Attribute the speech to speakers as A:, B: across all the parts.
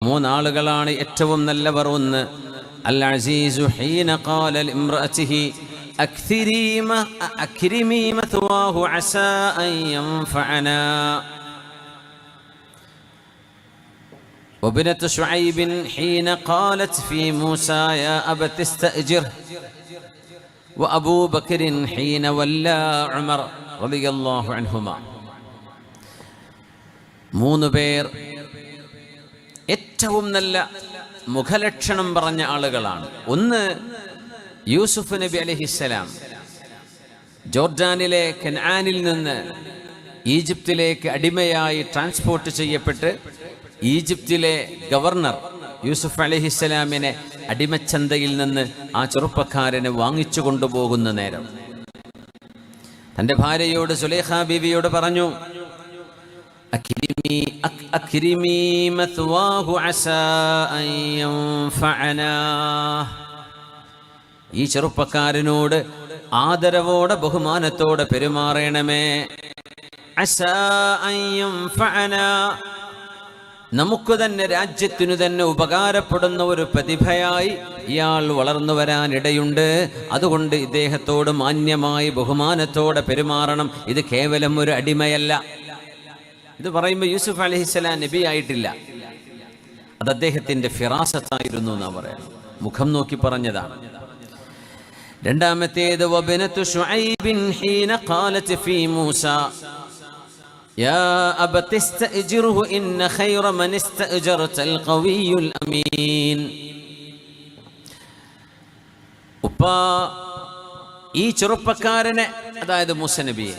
A: മൂന്നാളുകളാണ് ഏറ്റവും നല്ലവർ. ഒന്ന് അൽ അസീസു ഹീന ഖാല ലിംറഅതിഹി അക്രിമി മത്വാഹു അസാ അൻ യൻഫഅനാ وابنة شعيب حين قالت في موسى يا أبت استأجره وأبو بكر حين ولى عمر رضي الله عنهما. മൂന്ന് പേർ ഏറ്റവും നല്ല മുഖലക്ഷണം പറഞ്ഞ ആളുകളാണ്. ഒന്ന് യൂസുഫ് നബി അലൈഹിസ്സലാം ജോർഡാനിലെ കനാനിൽ നിന്ന് ഈജിപ്തിലേക്ക് അടിമയായി ട്രാൻസ്പോർട്ട് ചെയ്യപ്പെട്ട് ഈജിപ്തിലെ ഗവർണർ യൂസുഫ് അലൈഹിസ്സലാമിനെ അടിമച്ചന്തയിൽ നിന്ന് ആ ചെറുപ്പക്കാരനെ വാങ്ങിച്ചു കൊണ്ടുപോകുന്ന നേരം തൻ്റെ ഭാര്യയോട് സുലൈഖ ബീവിയോട് പറഞ്ഞു, അക്രിമി മത്വാഹു അസാ അൻ യൻഫഅനാ, ഈ ചെറുപ്പക്കാരനോട് ആദരവോടെ ബഹുമാനത്തോടെ പെരുമാറണമേ. അസാ അൻ യൻഫഅനാ, നമുക്ക് തന്നെ രാജ്യത്തിനു തന്നെ ഉപകാരപ്പെടുന്ന ഒരു പ്രതിഭയായി ഇയാൾ വളർന്നു വരാനിടയുണ്ട്. അതുകൊണ്ട് ഇദ്ദേഹത്തോട് മാന്യമായി ബഹുമാനത്തോടെ പെരുമാറണം. ഇത് കേവലം ഒരു അടിമയല്ല. ഇത് പറയുമ്പോൾ യൂസുഫ് അലൈഹിസ്സലാം നബി ആയിട്ടില്ല, അത് അദ്ദേഹത്തിന്റെ ഫിറാസത്തായിരുന്നു എന്നാ പറയാം. മുഖം നോക്കി പറഞ്ഞതാണ്. രണ്ടാമത്തേത് വബനതു ശുഐബിൻ ഹീന ഖാലത് ഫീ മൂസ യാ അബതി ഇസ്തഅജിർഹു ഇന്ന ഖൈറ മൻ ഇസ്തഅജർതൽ ഖവിയ്യുൽ അമീൻ. ഉപ്പാ, ഈ ചെറുപ്പക്കാരനെ, അതായത് മൂസ നബിയെ,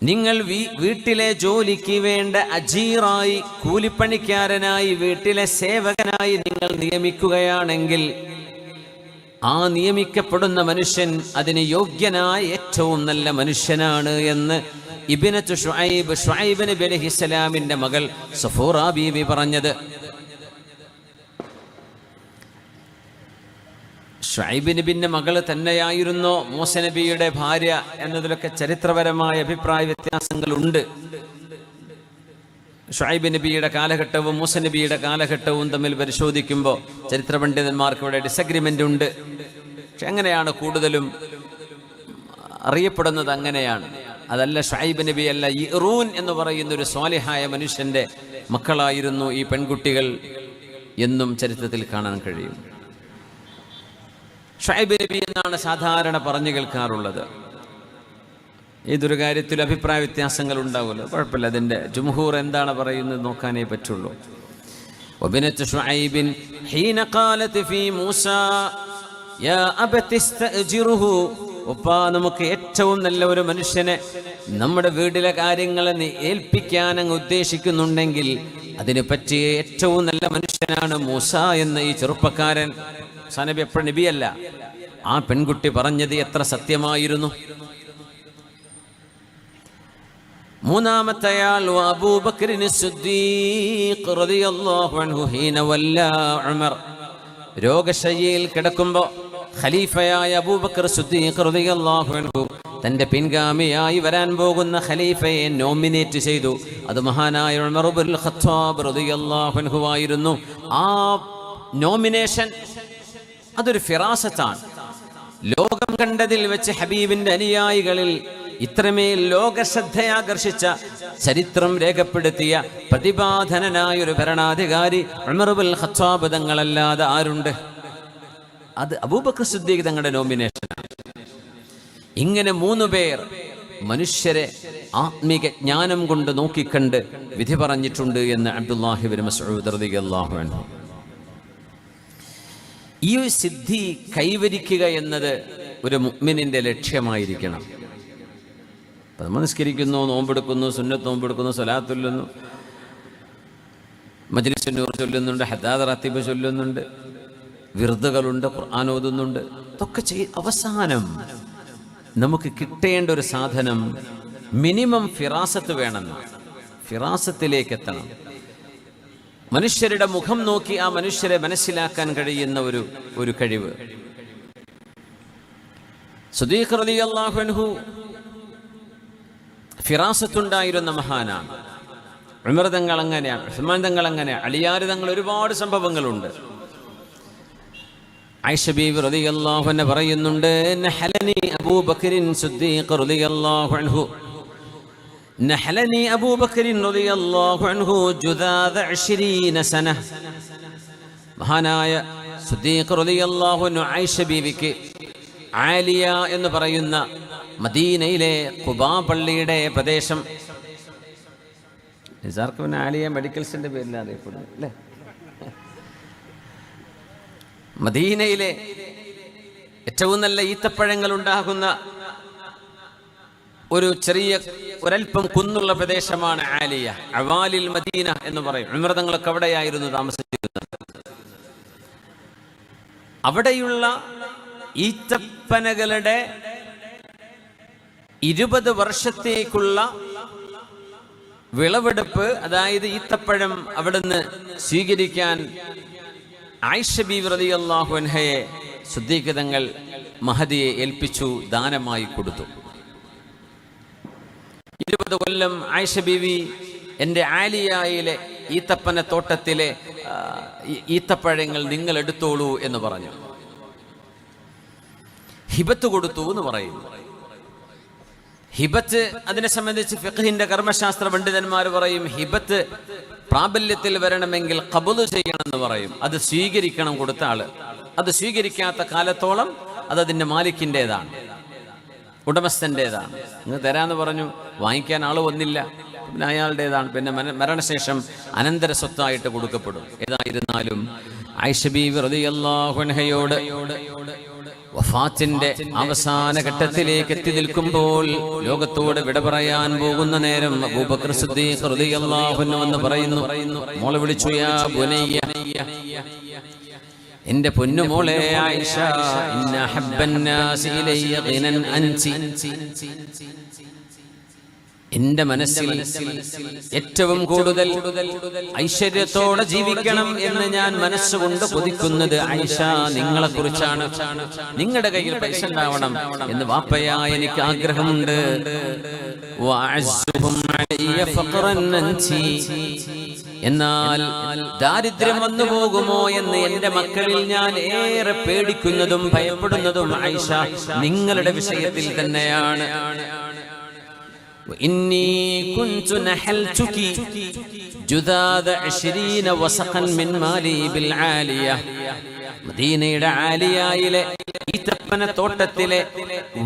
A: നിങ്ങൾ വീട്ടിലെ ജോലിക്ക് വേണ്ട അജീറായി, കൂലിപ്പണിക്കാരനായി, വീട്ടിലെ സേവകനായി നിങ്ങൾ നിയമിക്കുകയാണെങ്കിൽ ആ നിയമിക്കപ്പെടുന്ന മനുഷ്യൻ അതിന് യോഗ്യനായ ഏറ്റവും നല്ല മനുഷ്യനാണ് എന്ന് ഇബ്നത്തു ശുഐബ് നബി അലൈഹിസ്സലാമിന്റെ മകൾ സഫൂറ ബീവി പറഞ്ഞത്. ശുഐബ് നബിന്റെ മകള് തന്നെയായിരുന്നോ മൂസ നബിയുടെ ഭാര്യ എന്നതിലൊക്കെ ചരിത്രപരമായ അഭിപ്രായ വ്യത്യാസങ്ങളുണ്ട്. ശുഐബ് നബിയുടെ കാലഘട്ടവും മൂസ നബിയുടെ കാലഘട്ടവും തമ്മിൽ പരിശോധിക്കുമ്പോൾ ചരിത്ര പണ്ഡിതന്മാർക്ക് ഇവിടെ ഡിസഗ്രിമെന്റ് ഉണ്ട്. പക്ഷെ അങ്ങനെയാണ് കൂടുതലും അറിയപ്പെടുന്നത്, അങ്ങനെയാണ്. അതല്ല, ശുഐബ് നബി അല്ല, ഇറൂൻ എന്ന് പറയുന്ന ഒരു സ്വാലിഹായ മനുഷ്യന്റെ മക്കളായിരുന്നു ഈ പെൺകുട്ടികൾ എന്നും ചരിത്രത്തിൽ കാണാൻ കഴിയും. ശുഐബ് നബി എന്നാണ് സാധാരണ പറഞ്ഞു കേൾക്കാറുള്ളത്. ഏതൊരു കാര്യത്തിൽ അഭിപ്രായ വ്യത്യാസങ്ങൾ ഉണ്ടാവുമല്ലോ, കുഴപ്പമില്ല. അതിൻ്റെ ജുംഹൂർ എന്താണ് പറയുന്നത് നോക്കാനേ പറ്റുള്ളൂ. വബനതു ശുഐബിൻ ഹീന ഖാലത് ഫീ മൂസ യാ അബതി ഇസ്തഅജിർഹു, ഉപ്പാ, നമുക്ക് ഏറ്റവും നല്ല ഒരു മനുഷ്യനെ നമ്മുടെ വീട്ടിലെ കാര്യങ്ങളെ നീ ഏൽപ്പിക്കാൻ അങ്ങ് ഉദ്ദേശിക്കുന്നുണ്ടെങ്കിൽ അതിനെ പറ്റിയ ഏറ്റവും നല്ല മനുഷ്യനാണ് മൂസ എന്ന ഈ ചെറുപ്പക്കാരൻ. മൂസാ നബി എപ്പോഴും നബിയല്ല. ആ പെൺകുട്ടി പറഞ്ഞത് എത്ര സത്യമായിരുന്നു. മൂന്നാമത്തെയാൾ അബൂബക്കർ സിദ്ദീഖ് റളിയല്ലാഹു അൻഹു ഹീന വല്ലാ ഉമർ, രോഗശയ്യയിൽ കിടക്കുമ്പോൾ ഖലീഫയായ അബൂബക്കർ സിദ്ദീഖ് റളിയല്ലാഹു അൻഹു തന്റെ പിൻഗാമിയായി വരാൻ പോകുന്ന ഖലീഫയെ നോമിനേറ്റ് ചെയ്തു. അത് മഹാനായ ഉമർ ഇബ്നുൽ ഖത്താബ് റളിയല്ലാഹു അൻഹു ആയിരുന്നു. ആ നോമിനേഷൻ അതൊരു ഫിറാസത്താണ്. ലോകം കണ്ടതിൽ വെച്ച് ഹബീബിന്റെ അനുയായികളിൽ ഇത്രമേൽ ലോകശ്രദ്ധയാകർഷിച്ച, ചരിത്രം രേഖപ്പെടുത്തിയ പ്രതിഭാധനനായൊരു ഭരണാധികാരി ഉമർ ഇബ്നുൽ ഖത്താബ് തങ്ങളല്ലാതെ ആരുണ്ട്? അത് അബൂബക്കർ സിദ്ദീഖ് തങ്ങളുടെ നോമിനേഷനാണ്. ഇങ്ങനെ മൂന്ന് പേർ മനുഷ്യരെ ആത്മീക ജ്ഞാനം കൊണ്ട് നോക്കിക്കണ്ട് വിധി പറഞ്ഞിട്ടുണ്ട് എന്ന് അബ്ദുല്ലാഹി ഇബ്നു മസ്ഊദ് റളിയല്ലാഹു അൻഹു. ഈ സിദ്ധി കൈവരിക്കുക എന്നത് ഒരു മുഅ്മിനിന്റെ ലക്ഷ്യമായിരിക്കണം. നമ്മൾ നിസ്കരിക്കുന്നു, നോമ്പെടുക്കുന്നു, സുന്നത്ത് നോമ്പെടുക്കുന്നു, സ്വലാത്ത് ചൊല്ലുന്നു, മജ്ലിസുൻ നൂർ ചൊല്ലുന്നുണ്ട്, ഹദാദ് റത്തീബ് ചൊല്ലുന്നുണ്ട്, വിർദുകളുണ്ട്, ഖുർആൻ ഓതുന്നുണ്ട്. ഇതൊക്കെ അവസാനം നമുക്ക് കിട്ടേണ്ട ഒരു സാധനം മിനിമം ഫിറാസത്ത് വേണമെന്നാണ്. ഫിറാസത്തിലേക്ക് എത്തണം. മനുഷ്യരുടെ മുഖം നോക്കി ആ മനുഷ്യരെ മനസ്സിലാക്കാൻ കഴിയുന്ന ഒരു കഴിവ്. സിദ്ദീഖ് റളിയല്ലാഹു അൻഹു ഫിറാസത്തുണ്ടായിരുന്ന മഹാനാണ്. ഉമർ തങ്ങൾ അങ്ങനെയാണ്, ഉസ്മാൻ തങ്ങൾ അങ്ങനെയാണ്, അലിയാർ തങ്ങൾ, ഒരുപാട് സംഭവങ്ങളുണ്ട്. ആയിഷ ബീവി റളിയല്ലാഹു അൻഹ പറയുന്നുണ്ട്, നഹലനി അബൂബക്കറിൻ സിദ്ദീഖ് റളിയല്ലാഹു അൻഹു, നഹലനി അബൂബക്കറിൻ റളിയല്ലാഹു അൻഹു ജുദാദ 20 സന. മഹാനായ സിദ്ദീഖ് റളിയല്ലാഹു അൻഹു ആയിഷ ബീവിക്ക് ആലിയ എന്ന് പറയുന്ന മദീനയിലെ ഖുബാ പള്ളിയുടെ പ്രദേശം, നിസാർക്ക് പിന്നെ ആലിയ മെഡിക്കൽസിന്റെ പേരിലാണ് അറിയപ്പെടുന്നത് അല്ലേ, മദീനയിലെ ഏറ്റവും നല്ല ഈത്തപ്പഴങ്ങൾ ഉണ്ടാകുന്ന ഒരു ചെറിയ ഒരൽപ്പം കുന്നുള്ള പ്രദേശമാണ് ആലിയ. അവാലിൽ മദീന എന്ന് പറയും. ഉമർ തങ്ങളൊക്കെ അവിടെയായിരുന്നു താമസിച്ചിരുന്നത്. അവിടെയുള്ള ഈത്തപ്പനകളുടെ 20 വർഷത്തേക്കുള്ള വിളവെടുപ്പ്, അതായത് ഈത്തപ്പഴം അവിടുന്ന് സ്വീകരിക്കാൻ ആയിഷ ബീവി റളിയല്ലാഹു അൻഹയെ സിദ്ദീഖ് തങ്ങൾ മഹദിയെ ഏൽപ്പിച്ചു, ദാനമായി കൊടുത്തു. 20 കൊല്ലം ആയിഷ ബീവി എൻ്റെ ആലിയയിലെ ഈത്തപ്പന തോട്ടത്തിലെ ഈത്തപ്പഴങ്ങൾ നിങ്ങൾ എടുത്തോളൂ എന്ന് പറഞ്ഞു. ഹിബത്ത് കൊടുത്തു എന്ന് പറയും. ഹിബത്ത് അതിനെ സംബന്ധിച്ച് ഫിഖ്ഹിന്റെ കർമ്മശാസ്ത്ര പണ്ഡിതന്മാർ പറയും, ഹിബത്ത് പ്രാബല്യത്തിൽ വരണമെങ്കിൽ ഖബൂൽ ചെയ്യണമെന്ന് പറയും. അത് സ്വീകരിക്കണം കൊടുത്ത ആള്. അത് സ്വീകരിക്കാത്ത കാലത്തോളം അത് അതിൻ്റെ മാലിക്കിൻ്റെതാണ്, ഉടമസ്ഥൻ്റെതാണ്. നിങ്ങൾ തരാന്ന് പറഞ്ഞു, വാങ്ങിക്കാൻ ആൾ വന്നില്ല, പിന്നെ അയാളുടേതാണ്. പിന്നെ മരണശേഷം അനന്തര സ്വത്തായിട്ട് കൊടുക്കപ്പെടും. ഏതായിരുന്നാലും ആയിഷ ബീവി റളിയല്ലാഹു അൻഹയോട് വഫാത്തിന്റെ അവസാന ഘട്ടത്തിലേക്ക് എത്തി നിൽക്കുമ്പോൾ, ലോകത്തോട് വിട പറയാൻ പോകുന്ന നേരം അബൂബക്കർ സിദ്ദീഖ് റളിയല്ലാഹു അൻഹു എന്ന് പറയുന്നു, മോളെ വിളിച്ചു, യാ ബുനയ്യ, എന്റെ പൊന്നുമോളെ ആയിഷ, ഇന്ന ഹബ്ബന്നാസി ഇലയ്യ ഗിനൻ അൻസി, എന്റെ മനസ്സിൽ ഏറ്റവും കൂടുതൽ ഐശ്വര്യത്തോടെ ജീവിക്കണം എന്ന് ഞാൻ മനസ്സുകൊണ്ട് കൊതിക്കുന്നത് ആയിഷ നിങ്ങളെ കുറിച്ചാണ്. നിങ്ങളുടെ കയ്യിൽ പൈസ ഉണ്ടാവണം എന്ന് വാപ്പയായ എനിക്ക് ആഗ്രഹമുണ്ട്. എന്നാൽ ദാരിദ്ര്യം വന്നു പോകുമോ എന്ന് എന്റെ മക്കളിൽ ഞാൻ ഏറെ പേടിക്കുന്നതും ഭയപ്പെടുന്നതും ആയിഷ നിങ്ങളുടെ വിഷയത്തിൽ തന്നെയാണ്. إني كنت نحلتك جذاذ 20 وسقا من مالي بالعالية. മദീനയുടെ ആലിയയിലെ ഈത്തപ്പന തോട്ടത്തിലെ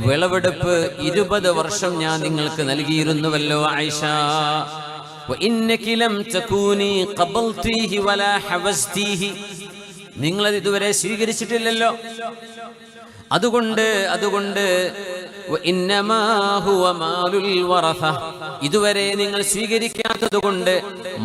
A: വിളവെടുപ്പ് 20 വർഷം ഞാൻ നിങ്ങൾക്ക് നൽകിയിരുന്നുവല്ലോ ആയിഷ. وإنك لم تكوني قبلتيه ولا حوزتيه. നിങ്ങളത് ഇതുവരെ സ്വീകരിച്ചിട്ടില്ലല്ലോ. അതുകൊണ്ട് ഇതുവരെ നിങ്ങൾ സ്വീകരിക്കാത്തത് കൊണ്ട്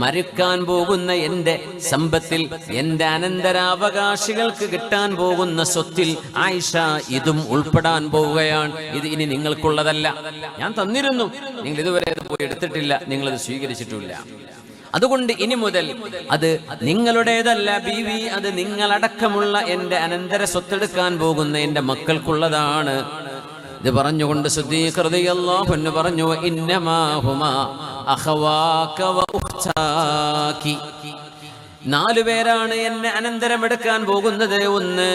A: മരിക്കാൻ പോകുന്ന എന്റെ സമ്പത്തിൽ, എന്റെ അനന്തരാവകാശികൾക്ക് കിട്ടാൻ പോകുന്ന സ്വത്തിൽ ആയിഷ ഇതും ഉൾപ്പെടാൻ പോവുകയാണ്. ഇത് ഇനി നിങ്ങൾക്കുള്ളതല്ല. ഞാൻ തന്നിരുന്നു, നിങ്ങൾ ഇതുവരെ അത് പോയി എടുത്തിട്ടില്ല, നിങ്ങളത് സ്വീകരിച്ചിട്ടില്ല. അതുകൊണ്ട് ഇനി മുതൽ അത് നിങ്ങളുടേതല്ല ബീവി, അത് നിങ്ങളടക്കമുള്ള എന്റെ അനന്തര സ്വത്തെടുക്കാൻ പോകുന്ന എന്റെ മക്കൾക്കുള്ളതാണ്. ഇത് പറഞ്ഞുകൊണ്ട് സിദ്ദീഖ് റളിയല്ലാഹു അൻഹു പറഞ്ഞു, ഇന്നമാ ഹുമാ അഖവാക വ ഉഖ്താകി. 4 പേരാണ് എന്നെ അനന്തരം എടുക്കാൻ പോകുന്നത്. ഒന്ന്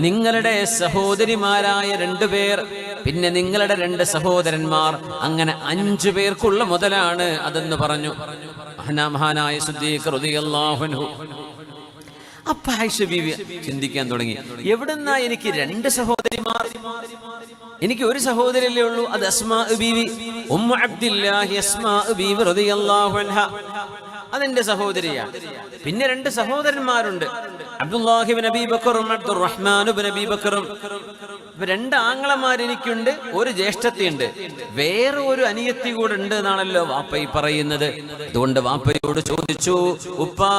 A: നിങ്ങളുടെ സഹോദരിമാരായ 2 പേർ, പിന്നെ നിങ്ങളുടെ 2 സഹോദരന്മാർ, അങ്ങനെ 5 പേർക്കുള്ള മുതലാണ് അതെന്ന് പറഞ്ഞു മഹാനായ സിദ്ദീഖ് റളിയല്ലാഹു അൻഹു. അപ്പൊ ആയിഷ ബീവി ചിന്തിക്കാൻ തുടങ്ങി, എവിടുന്നാ എനിക്ക് 2 സഹോദരിമാർ? എനിക്ക് ഒരു സഹോദരിയല്ലേ ഉള്ളൂ, അത് അസ്മാ ബീവി, ഉമ്മു അബ്ദില്ലാഹി അസ്മാ ബീവി റളിയല്ലാഹു അൻഹ, അതെന്റെ സഹോദരിയാണ്. പിന്നെ 2 സഹോദരന്മാരുണ്ട്, അബ്ദുല്ലാഹി ഇബ്നു അബീ ബക്കറും അബ്ദുറഹ്മാൻ ഇബ്നു അബീ ബക്കറും. 2 ആങ്ങളമാർ എനിക്കുണ്ട്, ഒരു ജ്യേഷ്ഠത്തിയുണ്ട്, വേറെ ഒരു അനിയത്തി കൂടെ ഉണ്ട് എന്നാണല്ലോ വാപ്പ ഈ പറയുന്നത്. അതുകൊണ്ട് വാപ്പയോട് ചോദിച്ചു, ഉപ്പാ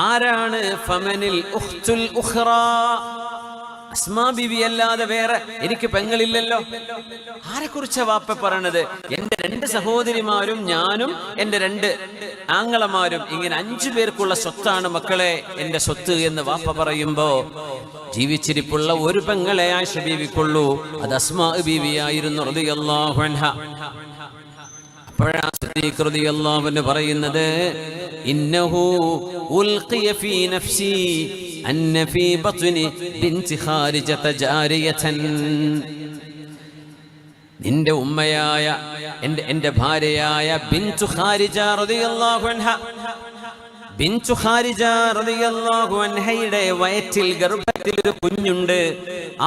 A: ആരാണ് ഫമനിൽ ഉഖ്തുൽ ഉഖ്റാ? അസ്മാ ബീവി അല്ലാതെ വേറെ എനിക്ക് പെങ്ങളില്ലല്ലോ. ആരെക്കുറിച്ചാ വാപ്പ പറയണത്? എന്റെ 2 സഹോദരിമാരും ഞാനും എന്റെ 2 ആങ്ങളമാരും, ഇങ്ങനെ 5 പേർക്കുള്ള സ്വത്താണ് മക്കളെ എന്റെ സ്വത്ത് എന്ന് വാപ്പ പറയുമ്പോ, ജീവിച്ചിരിപ്പുള്ള ഒരു പെങ്ങളെ ആയിഷ ബീവിക്കുള്ളൂ, അത് അസ്മാ ബീവി ആയിരുന്നു റളിയല്ലാഹു അൻഹ. അപ്പോഴാ സിദ്ദീഖ് റളിയല്ലാഹു അൻഹു പറയുന്നത്, ഇന്നഹു ഉൽഖിയ ഫീ നഫ്സി അന്ന ഫീ ബത്നി ബിൻതി ഖാരിജത ജാരിയതൻ. നിന്റെ ഉമ്മയായ എന്റെ ഭാര്യയായ ബിൻതു ഖാരിജ റളിയല്ലാഹു അൻഹ, ബിൻതു ഖാരിജ റളിയല്ലാഹു അൻഹയുടെ വയറ്റിൽ ഗർഭത്തിൽ ഒരു കുഞ്ഞുണ്ട്.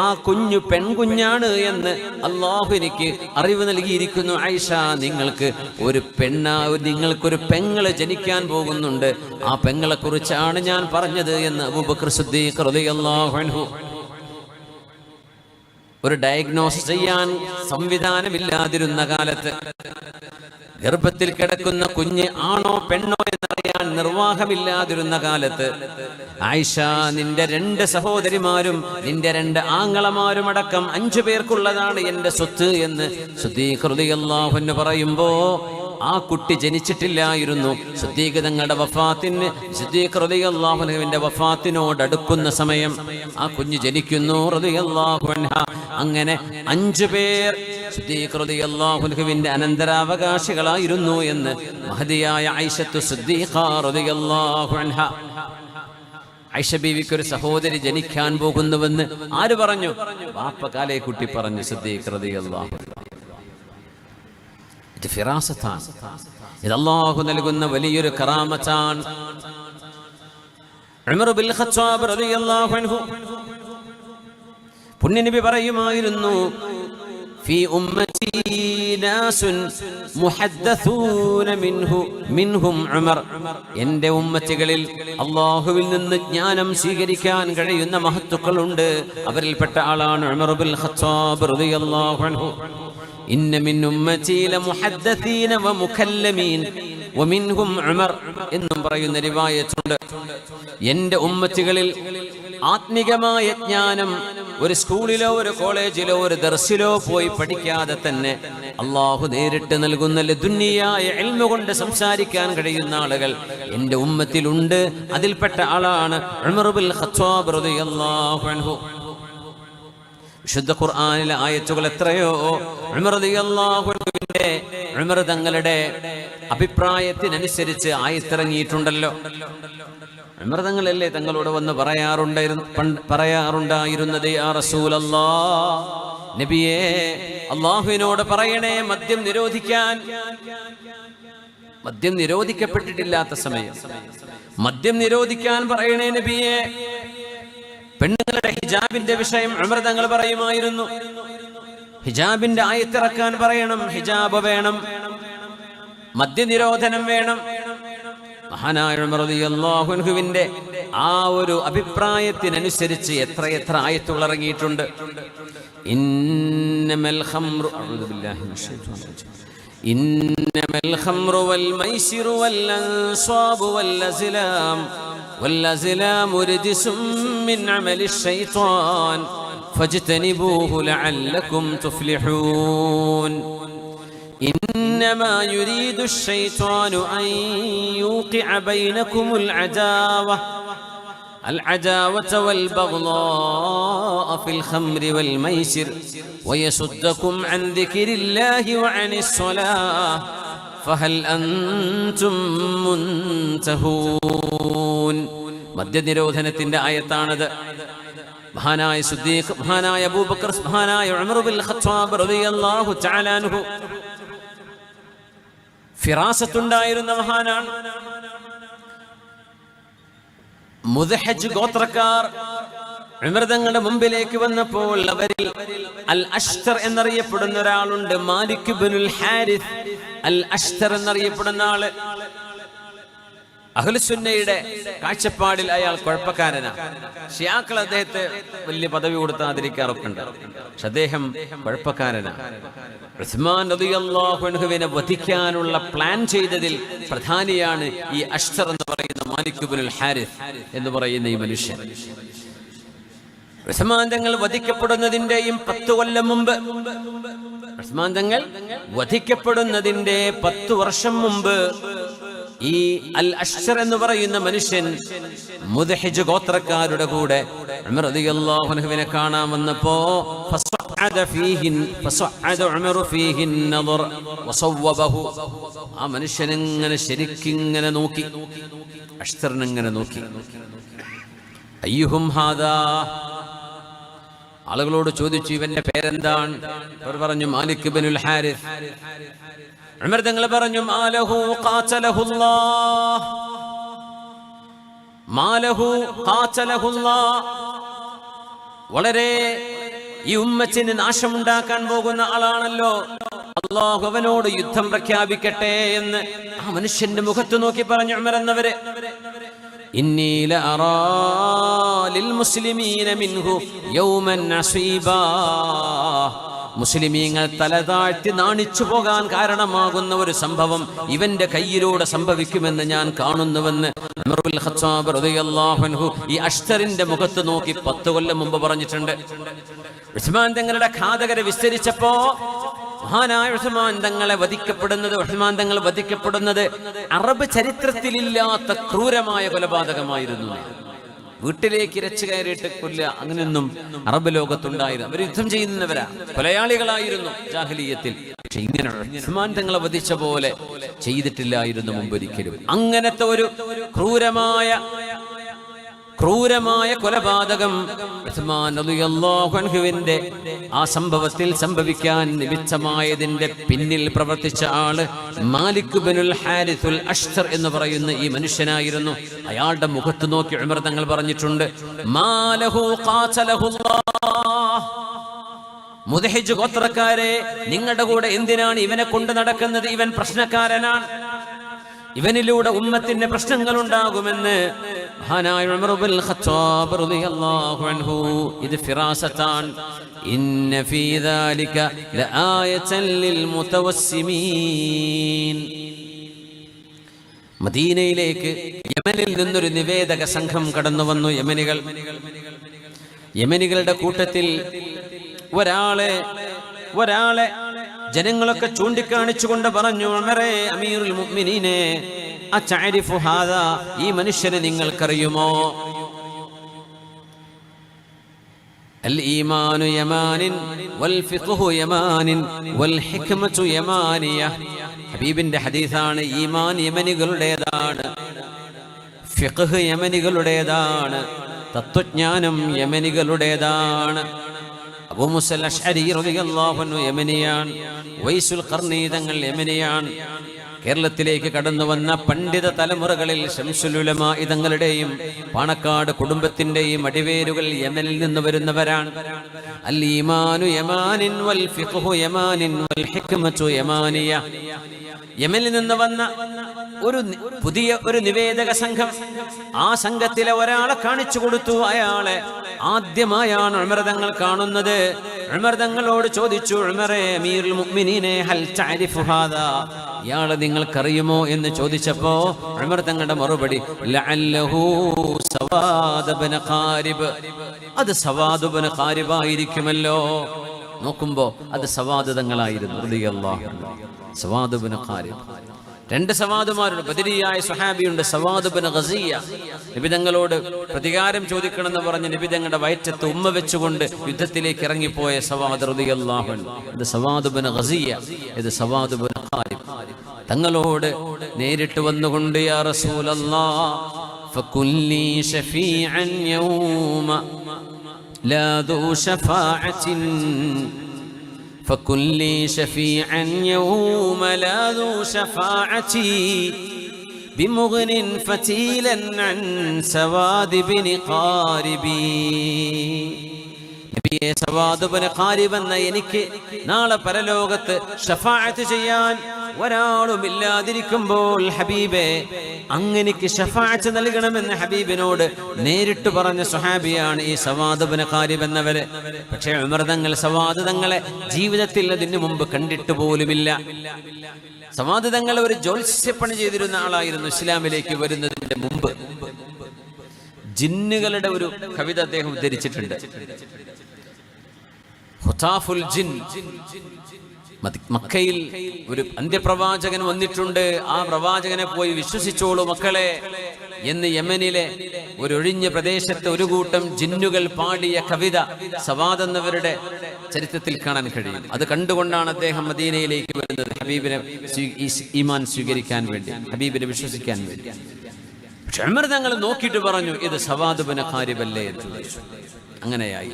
A: ആ കുഞ്ഞു പെൺകുഞ്ഞാണ് എന്ന് അല്ലാഹു എനിക്ക് അറിവ് നൽകിയിരിക്കുന്നു. ആയിഷ, നിങ്ങൾക്കൊരു പെങ്ങള് ജനിക്കാൻ പോകുന്നുണ്ട്. ആ പെങ്ങളെ കുറിച്ചാണ് ഞാൻ പറഞ്ഞത് എന്ന് അബൂബക്കർ സിദ്ദീഖ് റളിയല്ലാഹു അൻഹു. ഒരു ഡയഗ്നോസ് ചെയ്യാൻ സംവിധാനമില്ലാതിരുന്ന കാലത്ത്, ഗർഭത്തിൽ കിടക്കുന്ന കുഞ്ഞ് ആണോ പെണ്ണോ എന്നറിയാൻ നിർവാഹമില്ലാതിരുന്ന കാലത്ത്, ആയിഷ, നിന്റെ 2 സഹോദരിമാരും നിന്റെ 2 ആങ്ങളമാരും അടക്കം 5 പേർക്കുള്ളതാണ് എന്റെ സ്വത്ത് എന്ന് സിദ്ദീഖ് റളിയല്ലാഹു അൻഹു പറയുമ്പോ ആ കുട്ടി ജനിച്ചിട്ടില്ലായിരുന്നു. സിദ്ദീഖ് തങ്ങളുടെ സിദ്ദീഖ് റളിയല്ലാഹു അൻഹുവിന്റെ വഫാത്തിനോട് അടുക്കുന്ന സമയം ആ കുഞ്ഞ് ജനിക്കുന്നു റളിയല്ലാഹു അൻഹ. അങ്ങനെ 5 പേർ സിദ്ദീഖ് റളിയല്ലാഹു അൻഹുവിന്റെ അനന്തരാവകാശികളായിരുന്നു എന്ന് മഹദിയായ ഐഷത്തു സിദ്ദീഖ റളിയല്ലാഹു അൻഹ. ഐഷ ബീവിക്ക് ഒരു സഹോദരി ജനിക്കാൻ പോകുന്നുവെന്ന് ആര് പറഞ്ഞു? വാപ്പ കാലേ കുട്ടി പറഞ്ഞു, സിദ്ദീഖ് റളിയല്ലാഹു അൻഹു. ഇത് ഫിറാസത്താണ്. ഇത് അല്ലാഹു നൽകുന്ന വലിയൊരു കറാമത്താണ്. ഉമർ ബിൻ ഖത്താബ് റളിയല്ലാഹു അൻഹു പുണ്യനബി പറയുമായിരുന്നു, ഫീ ഉമ്മത്തി നാസുൻ മുഹദ്ദസൂന മിൻഹും ഉമർ. എന്റെ ഉമ്മത്തികളിൽ അല്ലാഹുവിൽ നിന്ന് ജ്ഞാനം സ്വീകരിക്കാൻ കഴിയുന്ന മഹത്തുക്കളുണ്ട്. അവരിൽപ്പെട്ട ആളാണ് ഉമർ ബിൻ ഖത്താബ് റളിയല്ലാഹു അൻഹു. ഇന്ന മിൻ ഉമ്മത്തി ലമുഹദ്ദസീന വമുകല്ലമീൻ വമിൻഹും ഉമർ എന്നും പറയുന്ന റിവായത്തുണ്ട്. എന്റെ ഉമ്മത്തികളിൽ ആത്മികമായ ജ്ഞാനം ഒരു സ്കൂളിലോ ഒരു കോളേജിലോ ഒരു ദർസിലോ പോയി പഠിക്കാതെ തന്നെ അല്ലാഹു നേരിട്ട് നൽകുന്ന ലദുന്നിയായ ഇൽമു കൊണ്ട് സംസാരിക്കാൻ കഴിയുന്ന ആളുകൾ എന്റെ ഉമ്മത്തിലുണ്ട്. അതിൽപ്പെട്ട ആളാണ് ഉമർ ബിൻ ഖത്താബ് റളിയല്ലാഹു അൻഹു. വിശുദ്ധ ഖുർആനിലെ ആയത്തുകൾ എത്രയോ ഉമർ റളിയല്ലാഹു അൻഹുവിന്റെ ഉമർ തങ്ങളുടെ അഭിപ്രായത്തിനനുസരിച്ച് ആയത്തിറങ്ങിയിട്ടുണ്ടല്ലോ. ഉമർ തങ്ങളല്ലേ തങ്ങളോട് വന്ന് പറയാറുണ്ടായിരുന്നത്, യാ റസൂലല്ലാഹ്, നബിയേ, അല്ലാഹുവിനോട് പറയണേ മദ്യം നിരോധിക്കാൻ. മദ്യം നിരോധിക്കപ്പെട്ടിട്ടില്ലാത്ത സമയം മദ്യം നിരോധിക്കാൻ പറയണേ നബിയേ. പെണ്ണുങ്ങളുടെ ഹിജാബിന്റെ വിഷയം ഉമർ തങ്ങൾ പറയുമായിരുന്നു. ഹിജാബിന്റെ ആയത്തിറക്കാൻ പറയണം, ഹിജാബ് വേണം, മദ്യനിരോധനം വേണം. മഹാനായ ഉമർ റളിയല്ലാഹു അൻഹുവിന്റെ ആ ഒരു അഭിപ്രായത്തിനനുസരിച്ച് എത്ര ആയത്തുകൾ ഇറങ്ങിയിട്ടുണ്ട്. ഇന്നമൽ ഖംറു അഊദു ബില്ലാഹി മിനശ് ശൈത്വാനിർ റജീം ഇന്നമൽ ഖംറു വൽ മൈസിറു വൽ അൻസാബു വൽ അസ്ലാമു റിജ്സും മിൻ അമലിശ് ശൈത്വാൻ ഫജ്തനിബൂഹു ലഅല്ലകും തുഫ്ലിഹൂൻ. إنما يريد الشيطان أن يوقع بينكم العداوة والبغضاء في الخمر والميسر ويصدكم عن ذكر الله وعن الصلاة فهل أنتم منتهون. മദ്യനിരോധനത്തിന്റെ ആയത്താണത്. മഹാനായ സിദ്ദീഖ്, മഹാനായ അബൂബക്കർ, മഹാനായ ഉമർ ബിൻ ഖത്താബ് റളിയല്ലാഹു തആല അൻഹു ഫിറാസത്തുണ്ടായിരുന്ന മഹാനാണ്. മുദ്ഹജ് ഗോത്രക്കാർ ഉമർ തങ്ങളുടെ മുമ്പിലേക്ക് വന്നപ്പോൾ അവരിൽ അൽ അഷ്തർ എന്നറിയപ്പെടുന്ന ഒരാളുണ്ട്. മാലിക് ഇബ്നുൽ ഹാരിസ് അൽ അഷ്തർ എന്നറിയപ്പെടുന്ന ആള്. അഹ്ലുസുന്നയുടെ കാഴ്ചപ്പാടിൽ അയാൾ കുഴപ്പക്കാരനാണ്. ഷിയാക്കൾ അദ്ദേഹത്തെ വലിയ പദവി കൊടുത്താതിരിക്കാറൊക്കെ ഉണ്ട്. പക്ഷെ അദ്ദേഹം കുഴപ്പക്കാരനാണ്. ഉസ്മാൻ റളിയല്ലാഹു അൻഹുവിനെ വധിക്കാനുള്ള പ്ലാൻ ചെയ്തതിൽ പ്രധാനിയാണ് ഈ അഷ്തർ എന്ന് പറയുന്ന മാലിക് ഇബ്നുൽ ഹാരിസ് എന്ന് പറയുന്ന ഈ മനുഷ്യൻ. ഉസ്മാൻ തങ്ങൾ വധിക്കപ്പെടുന്നതിന്റെയും 10 കൊല്ലം മുമ്പ്, ഉസ്മാൻ തങ്ങൾ വധിക്കപ്പെടുന്നതിന്റെ 10 വർഷം മുമ്പ് ഈ അൽ അഷ്ർ എന്ന് പറയുന്ന മനുഷ്യൻ മുദ്ഹജ് ഗോത്രക്കാരുടെ കൂടെ ഉമർ റളിയല്ലാഹു അൻഹുവിനെ കാണാൻ വന്നപ്പോ فصعد عمر فيه النظر وصوبه. ആ മനുഷ്യനെങ്ങനെ ശരിക്കിങ്ങനെ നോക്കി, അഷ്തറിനെങ്ങനെ നോക്കി. അയ്യുഹും ഹാദാ, ആളുകളോട് ചോദിച്ചു ഇവന്റെ പേരെന്താണ്? അവർ പറഞ്ഞു മാലിക് ഇബ്നുൽ ഹാരിസ്. ഉമർ തങ്ങൾ പറഞ്ഞു മാലഹു ഖാതലഹുല്ലാഹ്, മാലഹു ഖാതലഹുല്ലാഹ്, വളരെ ഈ ഉമ്മത്തിന് നാശമുണ്ടാക്കാൻ പോകുന്ന ആളാണല്ലോ, അല്ലാഹു അവനോട് യുദ്ധം പ്രഖ്യാപിക്കട്ടെ എന്ന് ആ മനുഷ്യന്റെ മുഖത്ത് നോക്കി പറഞ്ഞു ഉമർ എന്നവരെ. ഇന്നി ലഅറാ ലിൽ മുസ്ലിമീന മിൻഹു യൗമൻ അസീബാ, മുസ്ലിമീങ്ങൾ തലതാഴ്ത്തി നാണിച്ചു പോകാൻ കാരണമാകുന്ന ഒരു സംഭവം ഇവന്റെ കയ്യിലൂടെ സംഭവിക്കുമെന്ന് ഞാൻ കാണുന്നുവെന്ന് ഉമർ ഇബ്നുൽ ഖത്താബ് റളിയല്ലാഹു അൻഹു ഈ അഷ്തറിന്റെ മുഖത്ത് നോക്കി 10 കൊല്ലം മുമ്പ് പറഞ്ഞിട്ടുണ്ട്. ഉസ്മാൻ തങ്ങളുടെ ഘാതകരെ വിസ്തരിച്ചപ്പോ മഹാനായ ഉസ്മാൻ തങ്ങളെ വധിക്കപ്പെടുന്നത് അറബ് ചരിത്രത്തിലില്ലാത്ത ക്രൂരമായ കൊലപാതകമായിരുന്നു. വീട്ടിലേക്ക് ഇരച്ചു കയറിയിട്ട് കൊല്ലുക, അങ്ങനെയൊന്നും അറബ് ലോകത്തുണ്ടായിരുന്നു. അവർ യുദ്ധം ചെയ്യുന്നവരാ, കൊലയാളികളായിരുന്നു ജാഹിലിയ്യത്തിൽ. പക്ഷെ ഇങ്ങനെ ഉസ്മാൻ തങ്ങളെ വധിച്ച പോലെ ചെയ്തിട്ടില്ലായിരുന്നു മുമ്പൊരിക്കലും. അങ്ങനത്തെ ഒരു ക്രൂരമായ കൊലപാതകം ഉസ്മാൻ റളിയല്ലാഹു അൻഹുവിന്റെ ആ സംഭവത്തിൽ സംഭവിക്കാൻ നിമിത്തമായതിന്റെ പിന്നിൽ പ്രവർത്തിച്ച ആള് മാലിക് ഇബ്നുൽ ഹാരിസുൽ അഷ്തർ എന്ന് പറയുന്ന ഈ മനുഷ്യനായിരുന്നു. അയാളുടെ മുഖത്ത് നോക്കി ഉമർ തങ്ങൾ പറഞ്ഞിട്ടുണ്ട് മാലഹു ഖാതലഹുല്ലാഹ്, മുദ്ഹിജ് ഗോത്രക്കാരെ, നിങ്ങളുടെ കൂടെ എന്തിനാണ് ഇവനെ കൊണ്ട് നടക്കുന്നത്? ഇവൻ പ്രശ്നക്കാരനാണ്, ഇവനിലൂടെ ഉമ്മത്തിന്റെ പ്രശ്നങ്ങൾ ഉണ്ടാകുമെന്ന് മഹാനായ ഉമർ ഇബ്നുൽ ഖത്താബ് റളിയല്ലാഹു അൻഹു ഇത് ഫിറാസത്താൻ. ഇന്ന ഫീ ദാലിക ലആയതൻ ലിൽ മുതവസ്സിമീൻ. മദീനയിലേക്ക് യമനിൽ നിന്നൊരു നിവേദക സംഘം കടന്നു വന്നു. യമനികളുടെ കൂട്ടത്തിൽ ഒരാളെ ജനങ്ങളൊക്കെ ചൂണ്ടിക്കാണിച്ചുകൊണ്ട് പറഞ്ഞു ഉമറേ, അമീറുൽ മുഅ്മിനീനെ, അതഅരിഫു ഹാദാ, ഈ മനുഷ്യനെ നിങ്ങൾക്കറിയുമോ? അൽ ഈമാനു യമാനിൻ വൽ ഫിഖ്ഹു യമാനിൻ വൽ ഹിക്മതു യമാനിയ. ഹബീബിന്റെ ഹദീസാണ്. ഈമാൻ യമനികളുടേതാണ്, ഫിഖ്ഹ് യമനികളുടേതാണ്, തത്വജ്ഞാനം യമനികളുടേതാണ്. അബൂ മുസൽ അശ്അരി റളിയല്ലാഹു അൻഹു യമനിയാണ്, വൈസുൽ ഖർനി തങ്ങൾ യമനിയാണ്. കേരളത്തിലേക്ക് കടന്നു വന്ന പണ്ഡിത തലമുറകളിൽ ശംസുൽ ഉലമാ തങ്ങളുടെയും പാണക്കാട് കുടുംബത്തിന്റെയും അടിവേരുകൾ യമനിൽ നിന്ന് വരുന്നവരാണ്. അൽ ഈമാനു യമാനിൻ വൽ ഫിഖ്ഹു യമാനിൻ വൽ ഹിക്മതു യമാനിയ. യമനിൽ നിന്ന് വന്ന പുതിയ നിവേദക സംഘം, ആ സംഘത്തിലെ ഒരാളെ കാണിച്ചു കൊടുത്തു. അയാളെ ആദ്യമായാണ് ഉമർ തങ്ങൾ കാണുന്നത്. ഉമർ തങ്ങളോട് ചോദിച്ചു, ഉമറേ, അമീറുൽ മുഅ്മിനീനെ, ഹൽ തഅരിഫു ഹാദാ, ഇയാളെ നിങ്ങൾക്കറിയുമോ എന്ന് ചോദിച്ചപ്പോ ഉമർ തങ്ങളുടെ മറുപടി ലഅല്ലഹു സവാദ് ഇബ്നു ഖാരിബ്, അത് സവാദ് ഇബ്നു ഖാരിബ് ആയിരിക്കുമല്ലോ. നോക്കുമ്പോ അത് സവാദ് തങ്ങളായിരുന്നു റളിയല്ലാഹു അൻഹു. സവാദ് ഇബ്നു ഖാരിബ്. 2 സവാദുമാരുണ്ട്. ബദരിയായ സ്വഹാബിയുണ്ട് സവാദ് ഇബ്നു ഗസിയ. നബി തങ്ങളോട് പ്രതികാരം ചോദിക്കണമെന്ന് പറഞ്ഞ് നബി തങ്ങളുടെ വയറ്റത്ത് ഉമ്മ വെച്ചുകൊണ്ട് യുദ്ധത്തിലേക്ക് ഇറങ്ങിപ്പോയ സവാദ് റളിയല്ലാഹു അൻഹു. ഇത് സവാദ് ഇബ്നു ഗസിയ, ഇത് സവാദ് ഇബ്നു ഖാരിബ്. തങ്ങളോട് നേരിട്ട് വന്നുകൊണ്ട് യാ റസൂലല്ലാഹ് ഫകുല്ലി ഷഫീഅൻ യൗമ ലാ ദു ശഫാഅത്തിൻ فكلي شفيعا يوم لا ذو شفاعتي بمغن فتيلا عن سواد بن قاربي. നബിയെ, സവാദ് ഇബ്നു ഖാരിബ് എന്ന എനിക്ക് നാളെ പരലോകത്ത് ശഫാഅത്ത് ചെയ്യാൻ ഒരാളുമില്ലാതിരിക്കുമ്പോൾ ഹബീബേ, അങ്ങനെക്ക് ശഫാഅത്ത് നൽകണമെന്ന് ഹബീബിനോട് നേരിട്ട് പറഞ്ഞ സ്വഹാബിയാണ് ഈ സവാദ് ഇബ്നു ഖാരിബ് എന്നവര്. പക്ഷേ ഉമർ തങ്ങൾ സവാദ് തങ്ങളെ ജീവിതത്തിൽ അതിനു മുമ്പ് കണ്ടിട്ട് പോലുമില്ല. സവാദ് തങ്ങൾ ഒരു ജ്യോത്സ്യപ്പണി ചെയ്തിരുന്ന ആളായിരുന്നു. ഇസ്ലാമിലേക്ക് വരുന്നതിന്റെ മുമ്പ് ജിന്നുകളുടെ ഒരു കവിത അദ്ദേഹം ഉദ്ധരിച്ചിട്ടുണ്ട്. ഖുതാഫുൽ ജിൻ. മക്കയിൽ ഒരു അന്ത്യപ്രവാചകൻ വന്നിട്ടുണ്ട്, ആ പ്രവാചകനെ പോയി വിശ്വസിച്ചോളൂ മക്കളെ എന്ന് യമനിലെ ഒരു ഒഴിഞ്ഞ പ്രദേശത്ത് ഒരു കൂട്ടം ജിന്നുകൾ പാടിയ കവിത സവാദ് എന്നവരുടെ ചരിത്രത്തിൽ കാണാൻ കഴിയും. അത് കണ്ടുകൊണ്ടാണ് അദ്ദേഹം മദീനയിലേക്ക് വരുന്നത്, ഹബീബിനെ ഈമാൻ സ്വീകരിക്കാൻ വേണ്ടി, ഹബീബിനെ വിശ്വസിക്കാൻ വേണ്ടി. പക്ഷെ ഉമർ തങ്ങൾ നോക്കിയിട്ട് പറഞ്ഞു, ഇത് സവാദ് ബിൻ ഖാരിബല്ലേ എന്ന് ചോദിച്ചു. അങ്ങനെയായി.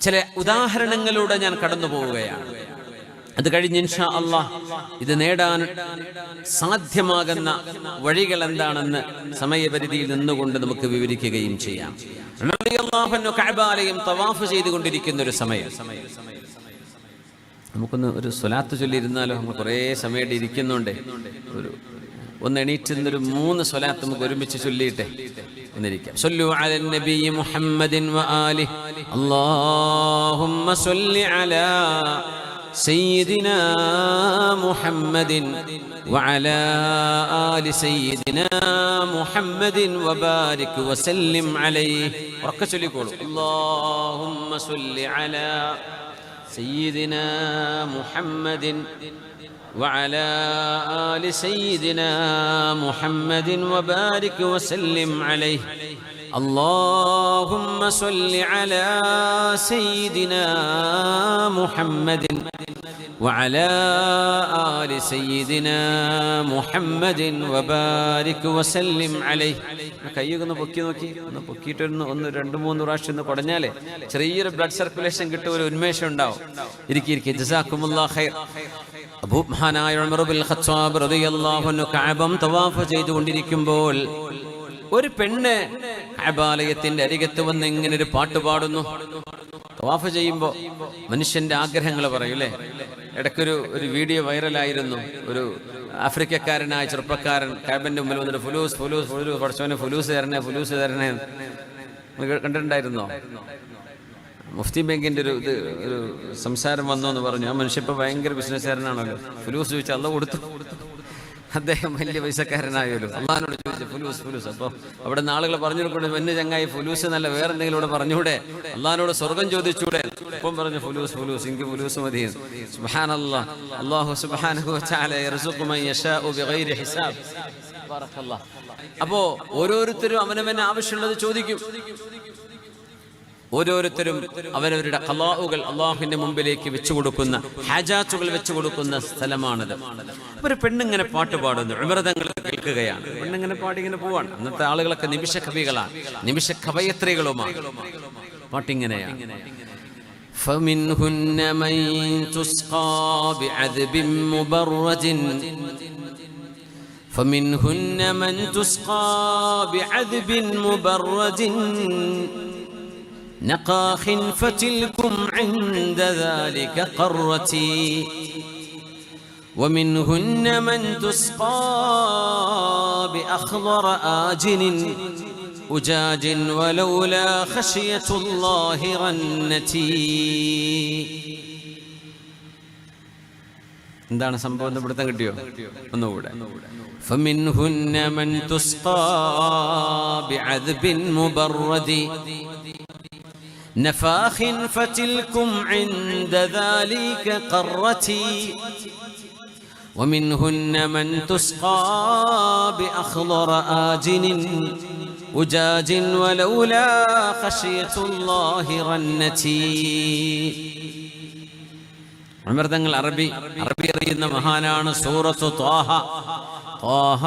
A: ചില ഉദാഹരണങ്ങളിലൂടെ ഞാൻ കടന്നു പോവുകയാണ്. അത് കഴിഞ്ഞ് ഇൻഷാ അല്ലാഹ് ഇത് നേടാൻ സാധ്യമാകുന്ന വഴികൾ എന്താണെന്ന് സമയപരിധിയിൽ നിന്നുകൊണ്ട് നമുക്ക് വിവരിക്കുകയും ചെയ്യാം. റളിയല്ലാഹു അൻഹു കഅബാലയം തവാഫ് ചെയ്തുകൊണ്ടിരിക്കുന്ന ഒരു സമയം. നമുക്കൊന്ന് ഒരു സ്വലാത്ത് ചൊല്ലിയിരുന്നാലോ? നമ്മൾ കുറേ സമയം ഇരിക്കുന്നുണ്ട്. ഒന്ന് എണീറ്റ് നിന്നൊരു 3 സ്വലാത്ത് നമുക്ക് ഒരുമിച്ച് ചൊല്ലിയിട്ടെ ഒന്നിരിക്കാം. സല്ലു അലൻ നബി മുഹമ്മദിൻ വ ആലിഹി അല്ലാഹുമ്മ സല്ലി അലാ സയ്യിദിനാ മുഹമ്മദിൻ വഅലാ ആലി സയ്യിദിനാ മുഹമ്മദിൻ വബാരിക് വസല്ലിം അലൈഹി. ഉറക്കെ ചൊല്ലിക്കോളൂ. അല്ലാഹുമ്മ സല്ലി അലാ സയ്യിദിനാ മുഹമ്മദിൻ وعلى آل سيدنا محمد وبارك وسلم عليه. اللهم صل على سيدنا محمد وعلى آل سيدنا محمد وبارك وسلم عليه. കൈയൊന്ന് പൊക്കി നോക്കി, ഒന്ന് പൊക്കിയിട്ടൊന്ന് 1-2-3 പ്രാവശ്യം ഒന്ന് കുടഞ്ഞാലേ ചെറിയൊരു ബ്ലഡ് സർക്കുലേഷൻ കിട്ടും, ഒരു ഉന്മേഷം ഉണ്ടാവും. ഇരിക്കി ജസാക്കുമുല്ലാഹ് ഖൈർ. മഹാനായ ഉമർ ബിൻ ഖത്താബ് റളിയല്ലാഹു അൻഹു കഅബം തവാഫ് ചെയ്തുകൊണ്ടിരിക്കുമ്പോൾ ഒരു പെണ്ണ് കഅബാലയത്തിന്റെ അരികത്ത് വന്ന് ഇങ്ങനെ ഒരു പാട്ട് പാടുന്നു. തവാഫ് ചെയ്യുമ്പോൾ മനുഷ്യന്റെ ആഗ്രഹങ്ങൾ പറയൂലേ. ഇടയ്ക്കൊരു വീഡിയോ വൈറലായിരുന്നു. ഒരു ആഫ്രിക്കക്കാരനായ ചെറുപ്പക്കാരൻ കഅബന്റെ മുമ്പിൽ വന്നിട്ട് ഫുലൂസ് ഫുലൂസ് ഫുലൂസ് പഠിച്ചവനെ ഫുലൂസ് തരണേ കണ്ടിട്ടുണ്ടായിരുന്നോ? മുഫ്തി ബാങ്കിന്റെ ഒരു സംസാരം വന്നു എന്ന് പറഞ്ഞു. ആ മനുഷ്യ ഇപ്പൊ ഭയങ്കര ബിസിനസ്സുകാരനാണല്ലോ. ഫുലൂസ് ചോദിച്ചാൽ അള്ളാഹ് കൊടുത്തു. അദ്ദേഹം വലിയ പൈസക്കാരനായല്ലോ. അള്ളാഹിനോട് ചോദിച്ചു ഫുലൂസ്. അപ്പൊ അവിടെ നിന്ന് ആളുകൾ പറഞ്ഞു കൊടുക്കുന്നത്, എന്നെ ചങ്ങായി ഫുലൂസ് നല്ല വേറെ എന്തെങ്കിലും ഇവിടെ പറഞ്ഞൂടെ, അള്ളാഹിനോട് സ്വർഗം ചോദിച്ചൂടെ? ഇപ്പം പറഞ്ഞു ഫുലൂസ് എനിക്ക് ഫുലൂസ് മതി. സുബ്ഹാനല്ലാഹ്. അല്ലാഹു സുബ്ഹാനഹു വ തആല യർസുഖു മൻ യശാഉ ബിഗൈരി ഹിസാബ്. ബറക്കല്ലാഹ്. അപ്പോ ഓരോരുത്തരും അവനവന് ആവശ്യമുള്ളത് ചോദിക്കും. ഓരോരുത്തരും അവരവരുടെ ഖലാഉകൾ അള്ളാഹുവിന്റെ മുമ്പിലേക്ക് വെച്ചു കൊടുക്കുന്ന, ഹാജാത്തുകൾ വെച്ചു കൊടുക്കുന്ന സ്ഥലമാണത്. ഒരു പെണ്ണിങ്ങനെ പാട്ട് പാടുന്നു. ഉമർ തങ്ങൾ കേൾക്കുകയാണ്. പെണ്ണിങ്ങനെ പാടി ഇങ്ങനെ പോവാണ്. അന്നത്തെ ആളുകളൊക്കെ നിമിഷ കവികളാണ്, നിമിഷ കവയത്രികളുമാണ്. പാട്ടിങ്ങനെയാണ്. فمنهن من تسقى بعذب مبرد فمنهن من تسقى بعذب مبرد نقاخ فتلكم عند ذلك قرتي ومنهن من تسقى بأخضر آجن أجاج ولولا خشية الله رنتي. എന്താണ് സംഭവം? പിടുത്തം കിട്ടിയോ? ഒന്നുകൂടെ. فمنهن من تسقى بعذب مبرد نفاخ فتلكم عند ذلك قرتي ومنهن من تسقى بأخضر آجن أجاج ولولا خشية الله رنتي. ഉമർ തങ്ങൾ അറബി അറിയുന്ന മഹാനാണ്. സൂറത്തു ത്വാഹ. ത്വാഹ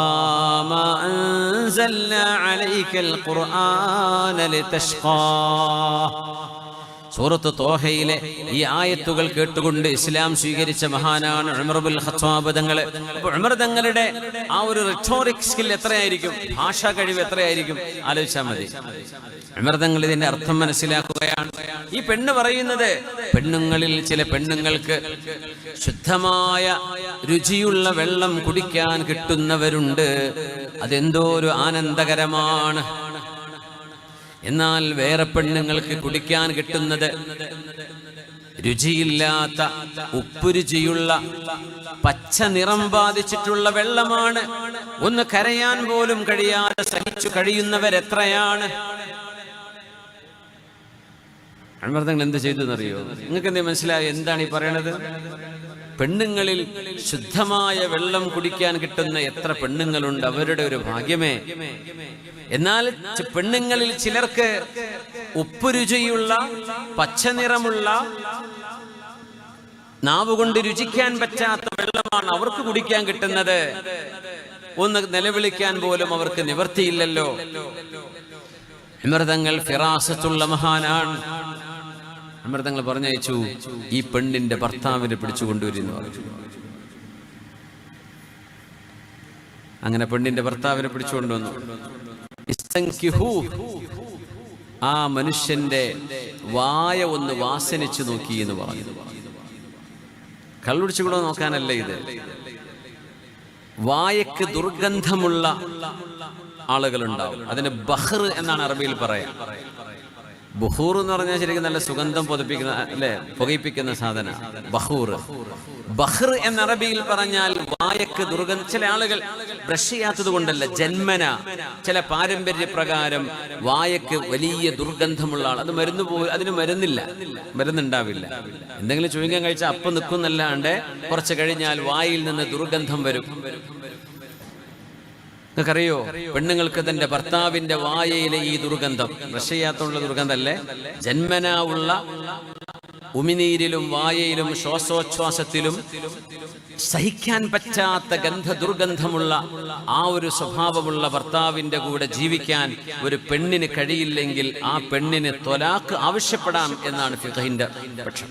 A: മാ അൻസൽനാ അലൈക്കൽ ഖുർആന ലിതശ്ഖാ. സൂറത്ത് ത്വാഹയിലെ ഈ ആയത്തുകൾ കേട്ടുകൊണ്ട് ഇസ്ലാം സ്വീകരിച്ച മഹാനാണ് ഉമർ ബിൻ ഖത്താബ് തങ്ങൾ. അപ്പോൾ ഉമർ തങ്ങളുടെ ആ ഒരു റിട്ടോറിക് സ്കിൽ എത്രയായിരിക്കും, ഭാഷാ കഴിവ് എത്രയായിരിക്കും ആലോചിച്ചാൽ മതി. ഉമർ തങ്ങൾ ഇതിന്റെ അർത്ഥം മനസ്സിലാക്കുകയാണ്. ഈ പെണ്ണ് പറയുന്നത്, പെണ്ണുങ്ങളിൽ ചില പെണ്ണുങ്ങൾക്ക് ശുദ്ധമായ രുചിയുള്ള വെള്ളം കുടിക്കാൻ കിട്ടുന്നവരുണ്ട്. അതെന്തോ ഒരു ആനന്ദകരമാണ്. എന്നാൽ വേറെ പെണ്ണുങ്ങൾക്ക് കുടിക്കാൻ കിട്ടുന്നത് രുചിയില്ലാത്ത, ഉപ്പുരുചിയുള്ള, പച്ച നിറം ബാധിച്ചിട്ടുള്ള വെള്ളമാണ്. ഒന്ന് കരയാൻ പോലും കഴിയാതെ സഹിച്ചു കഴിയുന്നവരെത്രയാണ്. അമൃതങ്ങൾ എന്ത് ചെയ്തു എന്നറിയോ? നിങ്ങൾക്ക് എന്തേ മനസ്സിലായോ എന്താണ് ഈ പറയണത്? പെണ്ണുങ്ങളിൽ ശുദ്ധമായ വെള്ളം കുടിക്കാൻ കിട്ടുന്ന എത്ര പെണ്ണുങ്ങളുണ്ട്, അവരുടെ ഒരു ഭാഗ്യമേ. എന്നാൽ പെണ്ണുങ്ങളിൽ ചിലർക്ക് ഉപ്പുരുചിയുള്ള പച്ചനിറമുള്ള നാവുകൊണ്ട് രുചിക്കാൻ പറ്റാത്ത വെള്ളമാണ് അവർക്ക് കുടിക്കാൻ കിട്ടുന്നത്. ഒന്ന് നിലവിളിക്കാൻ പോലും അവർക്ക് നിവർത്തിയില്ലല്ലോ. അമൃതങ്ങൾ ഫിറാസത്തുള്ള മഹാനാണ്. അമൃതങ്ങൾ പറഞ്ഞയച്ചു, ഈ പെണ്ണിന്റെ ഭർത്താവിനെ പിടിച്ചു കൊണ്ടുവരുന്നു. അങ്ങനെ പെണ്ണിന്റെ ഭർത്താവിനെ പിടിച്ചു കൊണ്ടുവന്നു. ആ മനുഷ്യന്റെ വായ ഒന്ന് വാസനിച്ചു നോക്കി എന്ന് പറഞ്ഞു. കള്ളുടിച്ചുകൂടെ നോക്കാനല്ല ഇത്. വായക്ക് ദുർഗന്ധമുള്ള ആളുകളുണ്ടാവും. അതിന് ബഹ്ർ എന്നാണ് അറബിയിൽ പറയാം. ബഹൂർ എന്ന് പറഞ്ഞാൽ ശരിക്കും നല്ല സുഗന്ധം പൊതിപ്പിക്കുന്ന അല്ലെ, പുകയിപ്പിക്കുന്ന സാധന ബഹൂർ. ബഹ്ർ എന്ന അറബിയിൽ പറഞ്ഞാൽ വായക്ക് ദുർഗന്ധം. ചില ആളുകൾ ബ്രഷ് ചെയ്യാത്തത് കൊണ്ടല്ല, ജന്മന ചില പാരമ്പര്യ പ്രകാരം വായക്ക് വലിയ ദുർഗന്ധമുള്ള ആൾ. അത് മരുന്ന് അതിന് മരുന്നുണ്ടാവില്ല. എന്തെങ്കിലും ചുരുങ്ങാൻ കഴിച്ചാൽ അപ്പം നിൽക്കുന്നല്ലാണ്ട് കുറച്ച് കഴിഞ്ഞാൽ വായിൽ നിന്ന് ദുർഗന്ധം വരും. നിങ്ങൾക്കറിയോ, പെണ്ണുങ്ങൾക്ക് തന്റെ ഭർത്താവിന്റെ വായയിലെ ഈ ദുർഗന്ധം, ബ്രഷ് ചെയ്യാത്തുള്ള ദുർഗന്ധമല്ലേ, ജന്മനാ ഉള്ള ഉമിനീരിലും വായയിലും ശ്വാസോച്ഛ്വാസത്തിലും സഹിക്കാൻ പറ്റാത്ത ദുർഗന്ധമുള്ള ആ ഒരു സ്വഭാവമുള്ള ഭർത്താവിന്റെ കൂടെ ജീവിക്കാൻ ഒരു പെണ്ണിന് കഴിയില്ലെങ്കിൽ ആ പെണ്ണിന് ത്വലാഖ് ആവശ്യപ്പെടാം എന്നാണ് ഫിഖഹിന്റെ പക്ഷം.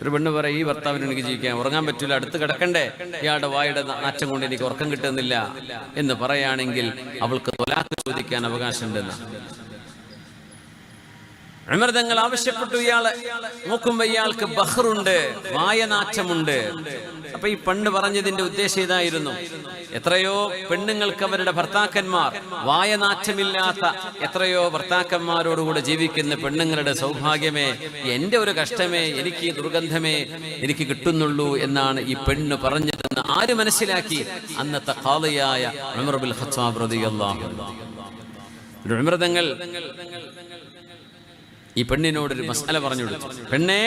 A: ഒരു പെണ്ണ് പറയും, ഈ ഭർത്താവിന് എനിക്ക് ജീവിക്കാൻ, ഉറങ്ങാൻ പറ്റില്ല, അടുത്ത് കിടക്കണ്ടേ, ഇയാളുടെ വായുടെ നാറ്റം കൊണ്ട് എനിക്ക് ഉറക്കം കിട്ടുന്നില്ല എന്ന് പറയുകയാണെങ്കിൽ അവൾക്ക് ത്വലാഖ് ചോദിക്കാൻ അവകാശമുണ്ടെന്ന് ഉമർ തങ്ങൾ ആവശ്യപ്പെട്ടു. ഇയാള് നോക്കുമ്പോ ഇയാൾക്ക് ബഹ്റുണ്ട്, വായനാറ്റമുണ്ട്. അപ്പൊ ഈ പെണ്ണ് പറഞ്ഞതിന്റെ ഉദ്ദേശം ഇതായിരുന്നു, എത്രയോ പെണ്ണുങ്ങൾക്ക് അവരുടെ ഭർത്താക്കന്മാർ വായനാറ്റമില്ലാത്ത എത്രയോ ഭർത്താക്കന്മാരോടുകൂടെ ജീവിക്കുന്ന പെണ്ണുങ്ങളുടെ സൗഭാഗ്യമേ, എന്റെ ഒരു കഷ്ടമേ, എനിക്ക് ഈ ദുർഗന്ധമേ എനിക്ക് കിട്ടുന്നുള്ളൂ എന്നാണ് ഈ പെണ്ണ് പറഞ്ഞതെന്ന് ആര് മനസ്സിലാക്കി? അന്നത്തെ ഖാദിയായ ഉമർ ബിൻ ഖത്താബ് റളിയല്ലാഹു അൻഹു. ഉമർ തങ്ങൾ ഈ പെണ്ണിനോടൊരു മസ്അല പറഞ്ഞു കൊടുത്തു. പെണ്ണേ,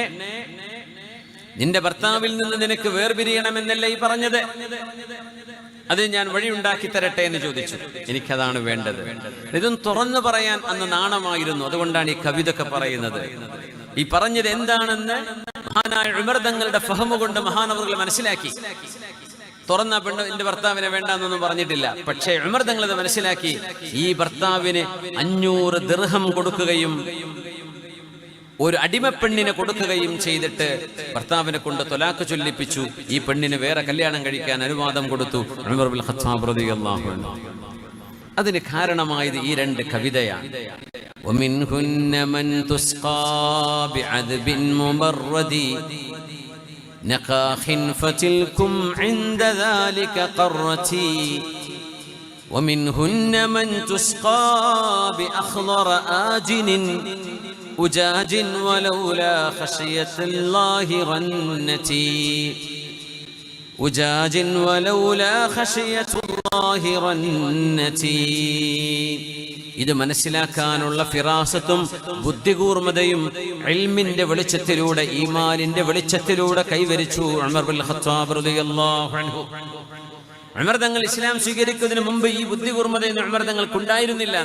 A: നിന്റെ ഭർത്താവിൽ നിന്ന് നിനക്ക് വേർപിരിയണമെന്നല്ലേ ഈ പറഞ്ഞത്? അത് ഞാൻ വഴിയുണ്ടാക്കി തരട്ടെ എന്ന് ചോദിച്ചു. എനിക്കതാണ് വേണ്ടത്. ഇതും തുറന്നു പറയാൻ അന്ന് നാണമായിരുന്നു. അതുകൊണ്ടാണ് ഈ കവിതൊക്കെ പറയുന്നത്. ഈ പറഞ്ഞത് എന്താണെന്ന് മഹാനായ ഉമർ തങ്ങളുടെ ഫഹ്മ് കൊണ്ട് മഹാനവറുകൾ മനസ്സിലാക്കി. തുറന്ന പെണ്ണ് എന്റെ ഭർത്താവിനെ വേണ്ടെന്നൊന്നും പറഞ്ഞിട്ടില്ല. പക്ഷേ ഉമർ തങ്ങൾ അത് മനസ്സിലാക്കി. ഈ ഭർത്താവിന് 500 ദിർഹം കൊടുക്കുകയും ഒരു അടിമപ്പെണ്ണിനെ കൊടുക്കുകയും ചെയ്തിട്ട് ഭർത്താവിനെ കൊണ്ട് ത്വലാഖ് ചൊല്ലിപ്പിച്ചു. ഈ പെണ്ണിന് വേറെ കല്യാണം കഴിക്കാൻ അനുവാദം കൊടുത്തു ഉമർ ബിൻ ഖത്താബ് റളിയല്ലാഹു അൻഹു. അതിന് കാരണമായത് ഈ രണ്ട് കവിതയാണ്. ومنهن من تسقى بعذب ممرد نقاخ فتلكم عند ذلك قرتي ومنهن من تسقى بأخضر آجن أجاج ولولا خشية الله رنتي أجاج ولولا خشية الله رنتي. ഇത് മനസ്സിലാക്കാനുള്ള ഫിറാസത്തും ബുദ്ധികൂർമ്മതയും ഇൽമിന്റെ വെളിച്ചത്തിലൂടെ, ഈമാനിന്റെ വെളിച്ചത്തിലൂടെ കൈവരിച്ചു ഉമർ ബിൻ ഖത്താബ് റളിയല്ലാഹു അൻഹു. ഉമർ തങ്ങൾ ഇസ്ലാം സ്വീകരിക്കുന്നതിന് മുമ്പ് ഈ ബുദ്ധികൂർമ്മതയൊന്നും ഉമർ തങ്ങൾക്കുണ്ടായിരുന്നില്ല.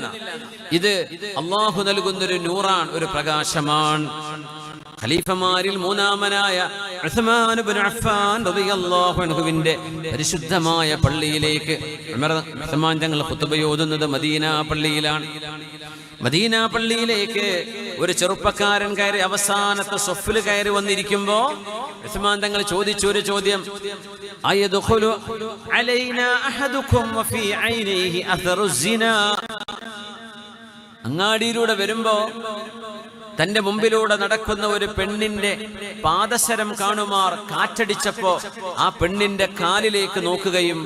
A: ഇത് അള്ളാഹു നൽകുന്നൊരു നൂറാൻ, ഒരു പ്രകാശമാണ്. ഖലീഫമാരിൽ മൂന്നാമനായ ഉസ്മാൻ ഇബ്നു അഫ്ഫാൻ റളിയല്ലാഹു അൻഹുവിന്റെ പരിശുദ്ധമായ പള്ളിയിലേക്ക് ഉസ്മാൻ തങ്ങൾ ഖുതുബ ഓതുന്നത് മദീന പള്ളിയിലാണ്. മദീന പള്ളിയിലേക്ക് ഒരു ചെറുപ്പക്കാരൻ കയറി അവസാനത്തെ സ്വഫിൽ കയറി വന്നിരിക്കുമ്പോ ഉസ്മാൻ തങ്ങൾ ചോദിച്ചു ഒരു ചോദ്യം, അയദ്ഖുലു അലൈനാ അഹദുകും വഫീ ഐനിഹി അഥറു സിനാ. അങ്ങാടിയിലൂടെ വരുമ്പോ തന്റെ മുമ്പിലൂടെ നടക്കുന്ന ഒരു പെണ്ണിന്റെ പാദസരം കാണുമാർ കാറ്റടിച്ചപ്പോ ആ പെണ്ണിന്റെ കാലിലേക്ക് നോക്കുകയും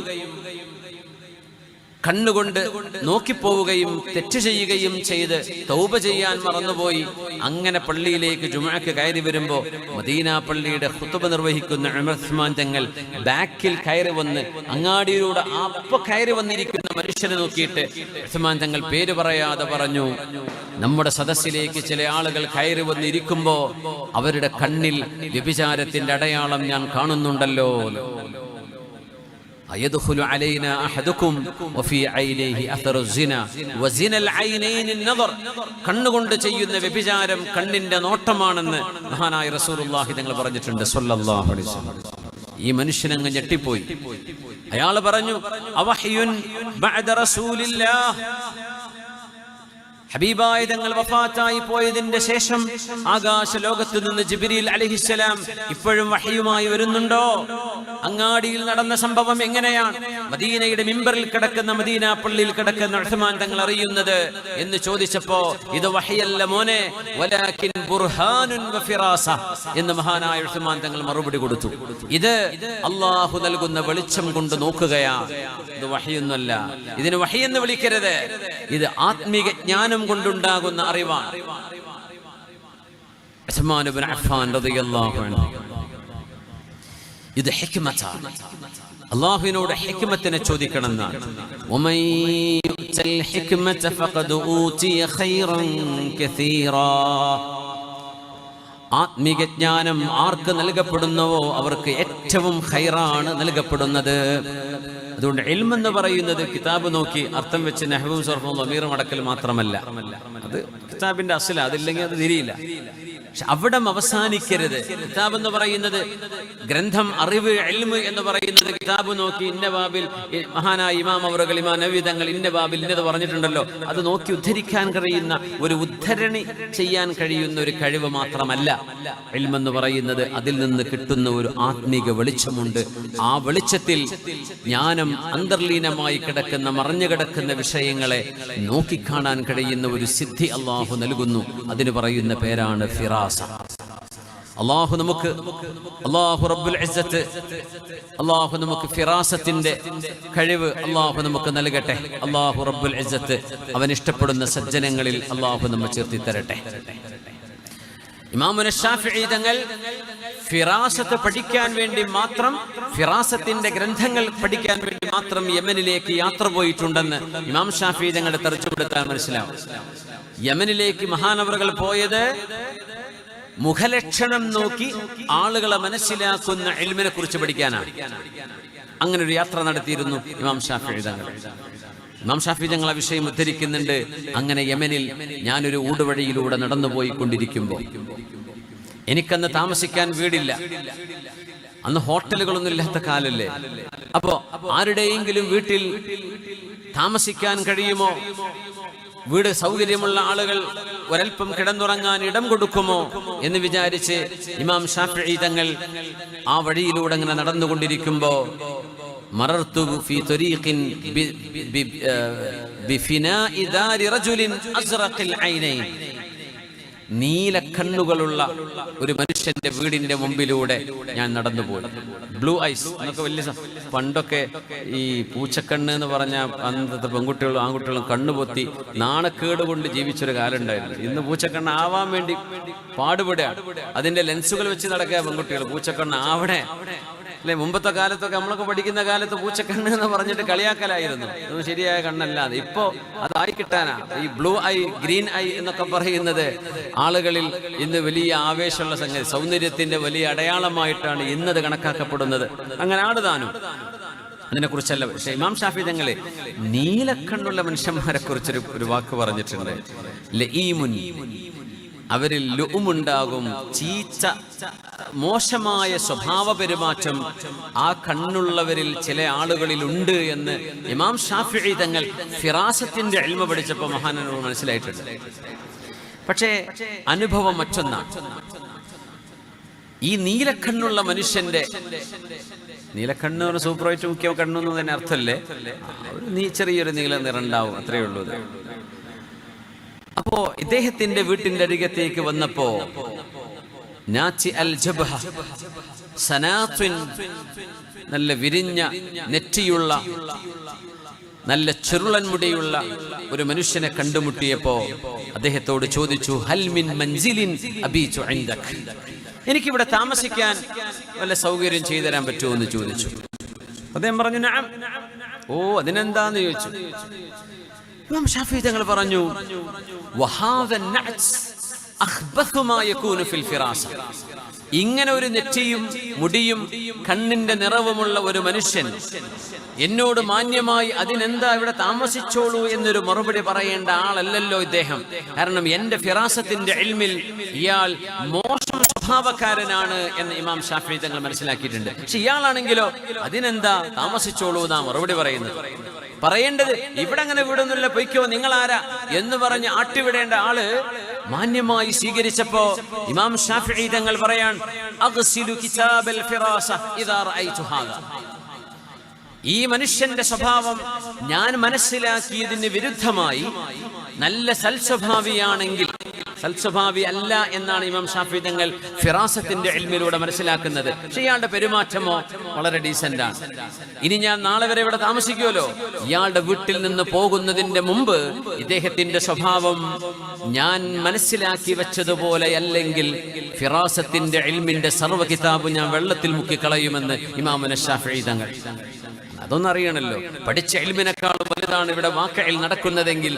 A: കണ്ണുകൊണ്ട് നോക്കിപ്പോവുകയും തെറ്റ് ചെയ്യുകയും ചെയ്ത് തൗബ ചെയ്യാൻ മറന്നുപോയി. അങ്ങനെ പള്ളിയിലേക്ക് ജുമുഅക്ക് കയറി വരുമ്പോ മദീന പള്ളിയുടെ ഖുതുബ നിർവഹിക്കുന്ന ഉസ്മാൻ തങ്ങൾ ബാക്കിൽ കയറി വന്ന് അങ്ങാടിയിലൂടെ അപ്പൊ കയറി വന്നിരിക്കുന്ന മനുഷ്യനെ നോക്കിയിട്ട് ഉസ്മാൻ തങ്ങൾ പേര് പറയാതെ പറഞ്ഞു, നമ്മുടെ സദസ്സിലേക്ക് ചില ആളുകൾ കയറി വന്നിരിക്കുമ്പോ അവരുടെ കണ്ണിൽ വ്യഭിചാരത്തിന്റെ അടയാളം ഞാൻ കാണുന്നുണ്ടല്ലോ. അയദ്ഖുലു അലൈനാ അഹദുകും വഫീ ഐനൈഹി അഥറു സിന വസിനൽ ഐനൈനി നദർ. കണ്ണുകൊണ്ട് ചെയ്യുന്ന വ്യഭിചാരം കണ്ണിന്റെ നോട്ടമാണെന്ന് മഹാനായ റസൂലുള്ളാഹി തങ്ങൾ പറഞ്ഞിട്ടുണ്ട് സ്വല്ലല്ലാഹു അലൈഹി വസല്ലം. ഈ മനുഷ്യനങ്ങ് ഞെട്ടിപ്പോയി. അയാൾ പറഞ്ഞു, അവഹ്യുൻ ബഅദ റസൂലില്ലാഹ്, ഹബീബായ തങ്ങൾ വഫാത്തായി പോയതിന്റെ ശേഷം ആകാശ ലോകത്ത് നിന്ന് ജിബ്രീൽ അലൈഹിസ്സലാം ഇപ്പോഴും വഹ്യുമായി വരുന്നുണ്ടോ? അങ്ങാടിയിൽ നടന്ന സംഭവം എങ്ങനെയാണ് മദീനയുടെ മിമ്പറിൽ കിടക്കുന്ന മദീന പള്ളിയിൽ കിടക്കുന്ന ഉസ്മാൻ തങ്ങൾ അറിയുന്നത് എന്ന് ചോദിച്ചപ്പോ, ഇത് വഹ്യല്ല മോനെ, വലാകിൻ ബുർഹാനുൻ വഫിറാസ എന്ന് മഹാനായ ഉസ്മാൻ തങ്ങൾ മറുപടി കൊടുത്തു. ഇത് അല്ലാഹു നൽകുന്ന വെളിച്ചം കൊണ്ട് നോക്കുകയാണ്, ഇത് വഹ്യൊന്നുമല്ല. ഇതിന് വഹ്യെന്ന് വിളിക്കരുത്, ഇത് ആത്മീക ജ്ഞാനം കൊണ്ടുണ്ടാകുന്ന അറിവാണ്. ഉസ്മാൻ ഇബ്നു അഫ്ഫാൻ റളിയല്ലാഹു അൻഹു, ഇത് ഹിക്മത്താണ്. അല്ലാഹുവിനോട് ഹിക്മത്തിനെ ചോദിക്കണമെന്നാണ്. വമൻ യുഅ്തൽ ഹിക്മത ഫഖദ് ഊതിയ ഖൈറൻ കസീറാ. ആത്മീക ജ്ഞാനം ആർക്ക് നൽകപ്പെടുന്നുവോ അവർക്ക് ഏറ്റവും ഖൈറാണ് നൽകപ്പെടുന്നത്. അതുകൊണ്ട് ഇൽമ് എന്ന് പറയുന്നത് കിതാബ് നോക്കി അർത്ഥം വെച്ച് നഹ്വും സർഫും ളമീറും അടക്കൽ മാത്രമല്ല. അത് കിതാബിന്റെ അസ്ല, അതില്ലെങ്കിൽ അത് തിരിയില്ല. പക്ഷെ അവിടം അവസാനിക്കരുത്. കിതാബ് എന്ന് പറയുന്നത് ഗ്രന്ഥം, അറിവ്, ഇൽമ് എന്ന് പറയുന്നത് കിതാബ് നോക്കി ഇന്ന ബാബിൽ മഹാനായ ഇമാം അവറുകൾ, ഇമാം നബവി തങ്ങൾ ഇന്ന ബാബിൽ ഇന്നത് പറഞ്ഞിട്ടുണ്ടല്ലോ, അത് നോക്കി ഉദ്ധരിക്കാൻ കഴിയുന്ന ഒരു ഉദ്ധരണി ചെയ്യാൻ കഴിയുന്ന ഒരു കഴിവ് മാത്രമല്ല ഇൽമ് എന്ന് പറയുന്നത്. അതിൽ നിന്ന് കിട്ടുന്ന ഒരു ആത്മീക വെളിച്ചമുണ്ട്. ആ വെളിച്ചത്തിൽ ജ്ഞാനം അന്തർലീനമായി കിടക്കുന്ന, മറഞ്ഞു കിടക്കുന്ന വിഷയങ്ങളെ നോക്കിക്കാണാൻ കഴിയുന്ന ഒരു സിദ്ധി അള്ളാഹു നൽകുന്നു. അതിന് പറയുന്ന പേരാണ് ഫിറാസ. അള്ളാഹു നമുക്ക്, അള്ളാഹു റബ്ബുൽ ഇസ്സത്ത്, അള്ളാഹു നമുക്ക് ഫിറാസത്തിന്റെ കഴിവ് അള്ളാഹു നമുക്ക് നൽകട്ടെ. അള്ളാഹു റബ്ബുൽ ഇസ്സത്ത് അവൻ ഇഷ്ടപ്പെടുന്ന സജ്ജനങ്ങളിൽ അള്ളാഹു നമ്മെ ചേർത്തി തരട്ടെ. ഇമാമുന ശാഫിഈ തങ്ങൾ ഫിറാസത്ത് പഠിക്കാൻ വേണ്ടി മാത്രം, ഫിറാസത്തിന്റെ ഗ്രന്ഥങ്ങൾ പഠിക്കാൻ വേണ്ടി മാത്രം യമനിലേക്ക് യാത്ര പോയിട്ടുണ്ടെന്ന് ഇമാം ശാഫിഈ തങ്ങളുടെ തർജ്ജമയെടുത്താൽ മനസ്സിലാവും. യമനിലേക്ക് മഹാനവറുകൾ പോയത് മുഖലക്ഷണം നോക്കി ആളുകളെ മനസ്സിലാക്കുന്ന ഇൽമിനെ കുറിച്ച് പഠിക്കാനാണ്. അങ്ങനെ ഒരു യാത്ര നടത്തിയിരുന്നു ഇമാം ശാഫിഈ തങ്ങൾ. ഇമാം ശാഫിഈ തങ്ങൾ ആ വിഷയം ഉദ്ധരിക്കുന്നുണ്ട്. അങ്ങനെ യമനിൽ ഞാനൊരു ഊടുവഴിയിലൂടെ നടന്നുപോയിക്കൊണ്ടിരിക്കുമ്പോൾ, എനിക്കന്ന് താമസിക്കാൻ വീടില്ല, അന്ന് ഹോട്ടലുകളൊന്നും ഇല്ലാത്ത കാലല്ലേ. അപ്പോ ആരുടെയെങ്കിലും വീട്ടിൽ താമസിക്കാൻ കഴിയുമോ, വീട് സൗകര്യമുള്ള ആളുകൾ ഒരൽപ്പം കിടന്നുറങ്ങാൻ ഇടം കൊടുക്കുമോ എന്ന് വിചാരിച്ച് ഇമാം ശാഫിഈ തങ്ങൾ ആ വഴിയിലൂടെ അങ്ങനെ നടന്നുകൊണ്ടിരിക്കുമ്പോ, മറർതു ഫീ ത്വരീഖിൻ ബിഫിനാഇ ദാരി റജുലിൻ അസ്റഖിൽ ഐനൈൻ. നീല കണ്ണുകളുള്ള ഒരു മനുഷ്യന്റെ വീടിന്റെ മുമ്പിലൂടെ ഞാൻ നടന്നുപോയി. ബ്ലൂ ഐസ് എന്നൊക്കെ വലിയ പണ്ടൊക്കെ ഈ പൂച്ചക്കണ്ണ് എന്ന് പറഞ്ഞ അന്നത്തെ പെൺകുട്ടികളും ആൺകുട്ടികളും കണ്ണുപൊത്തി നാണക്കേട് കൊണ്ട് ജീവിച്ചൊരു കാലം ഉണ്ടായിരുന്നു. ഇന്ന് പൂച്ചക്കണ്ണ് ആവാൻ വേണ്ടി പാടുപെടുക, അതിന്റെ ലെൻസുകൾ വെച്ച് നടക്കുക പെൺകുട്ടികൾ. പൂച്ചക്കണ്ണ് ആവണേ അല്ലെ? മുമ്പത്തെ കാലത്തൊക്കെ നമ്മളൊക്കെ പഠിക്കുന്ന കാലത്ത് പൂച്ചക്കണ്ണ് എന്ന് പറഞ്ഞിട്ട് കളിയാക്കലായിരുന്നു. അതൊന്നും ശരിയായ കണ്ണല്ലാതെ. ഇപ്പോ അതായി കിട്ടാനാ ഈ ബ്ലൂ ഐ, ഗ്രീൻ ഐ എന്നൊക്കെ പറയുന്നത് ആളുകളിൽ ഇന്ന് വലിയ ആവേശമുള്ള സംഗതി, സൗന്ദര്യത്തിന്റെ വലിയ അടയാളമായിട്ടാണ് ഇന്നത് കണക്കാക്കപ്പെടുന്നത്. അങ്ങനെ ആണ് താനും, അതിനെക്കുറിച്ചല്ല. പക്ഷേ ഇമാം ശാഫിഈ തങ്ങളെ നീലക്കണ്ണുള്ള മനുഷ്യന്മാരെ കുറിച്ചൊരു ഒരു വാക്ക് പറഞ്ഞിട്ടുണ്ട്. ലഈമുൻ, അവരിൽ ലുഉമുണ്ടാകും, ചീച്ച, മോശമായ സ്വഭാവ പെരുമാറ്റം ആ കണ്ണുള്ളവരിൽ ചില ആളുകളിൽ ഉണ്ട് എന്ന് ഇമാം ശാഫിഈ തങ്ങൾ ഫിറാസത്തിന്റെ ഇൽമ പഠിച്ചപ്പോൾ മഹാനോട് മനസ്സിലായിട്ടുണ്ട്. പക്ഷേ അനുഭവം മറ്റൊന്നാണ്. ഈ നീലക്കണ്ണുള്ള മനുഷ്യന്റെ, നീലക്കണ്ണ് പറഞ്ഞ സൂപ്പറായിട്ട് മുഖ്യ കണ്ണൊന്നും തന്നെ അർത്ഥമല്ലേ, ചെറിയൊരു നീല നിറണ്ടാവും, അത്രയേ ഉള്ളൂ. അപ്പോ ഇദ്ദേഹത്തിന്റെ വീട്ടിന്റെ അരികത്തേക്ക് വന്നപ്പോ നല്ല വിരിഞ്ഞ നെറ്റിയുള്ള നല്ല ചെറുളൻ മുടിയുള്ള ഒരു മനുഷ്യനെ കണ്ടുമുട്ടിയപ്പോ അദ്ദേഹത്തോട് ചോദിച്ചു, ഹൽ മിൻ മൻസിലിൻ അബീതു ഇൻദക്, എനിക്കിവിടെ താമസിക്കാൻ വല്ല സൗകര്യം ചെയ്തു തരാൻ പറ്റുമോ എന്ന് ചോദിച്ചു. അദ്ദേഹം പറഞ്ഞു നഅം. ഓ, അതിനെന്താന്ന് ചോദിച്ചു. ഇമാം ശാഫിഈ തങ്ങൾ പറഞ്ഞു, വഹാദ നഅ്സ് അഖ്ബഥു മാ യകൂനു ഫിൽ ഫിറാസ, ഇങ്ങനെ ഒരു നെറ്റിയും മുടിയും കണ്ണിന്റെ നിറവുമുള്ള ഒരു മനുഷ്യൻ എന്നോട് മാന്യമായി അതിനെന്താ ഇവിടെ താമസിച്ചോളൂ എന്നൊരു മറുപടി പറയേണ്ട ആളല്ലല്ലോ ഇദ്ദേഹം. കാരണം എന്റെ ഫിറാസത്തിന്റെ ഇൽമിൽ ഇയാൾ മോശം സ്വഭാവക്കാരനാണ് എന്ന് ഇമാം ഷാഫിഈ തങ്ങൾ മനസ്സിലാക്കിയിട്ടുണ്ട്. പക്ഷെ ഇയാളാണെങ്കിലോ അതിനെന്താ താമസിച്ചോളൂ എന്നാ മറുപടി പറയുന്നത്. പറയേണ്ടത് ഇവിടെ അങ്ങനെ വിടുന്നില്ല, പൊയ്ക്കോ, നിങ്ങൾ ആരാ എന്ന് പറഞ്ഞ് ആട്ടിവിടേണ്ട ആള് മാന്യമായി സ്വീകരിച്ചപ്പോ ഇമാം ഷാഫിഈ തങ്ങൾ പറയാൻ, അഗ്സിലു കിതാബൽ ഫിറാസ ഇദാ റഅയ്തു ഹാദാ. ഈ മനുഷ്യന്റെ സ്വഭാവം ഞാൻ മനസ്സിലാക്കിയതിന് വിരുദ്ധമായി നല്ല സൽസ്വഭാവിയാണെങ്കിൽ, സൽസ്വഭാവി അല്ല എന്നാണ് ഇമാം ഷാഫിഈ തങ്ങൾ ഫിറാസത്തിന്റെ ഇൽമിലൂടെ മനസ്സിലാക്കുന്നത്. പക്ഷെ ഇയാളുടെ പെരുമാറ്റമോ വളരെ ഡീസന്റ് ആണ്. ഇനി ഞാൻ നാളെ വരെ ഇവിടെ താമസിക്കുമല്ലോ, ഇയാളുടെ വീട്ടിൽ നിന്ന് പോകുന്നതിന്റെ മുമ്പ് ഇദ്ദേഹത്തിന്റെ സ്വഭാവം ഞാൻ മനസ്സിലാക്കി വെച്ചതുപോലെ അല്ലെങ്കിൽ ഫിറാസത്തിന്റെ ഇൽമിന്റെ സർവ്വ കിതാബ് ഞാൻ വെള്ളത്തിൽ മുക്കിക്കളയുമെന്ന് ഇമാമുന ഷാഫിഈ തങ്ങൾ. അതൊന്നറിയണല്ലോ, പഠിച്ച ഇൽമിനേക്കാളും വലുതാണ് ഇവിടെ വാക്കയിൽ നടക്കുന്നതെങ്കിൽ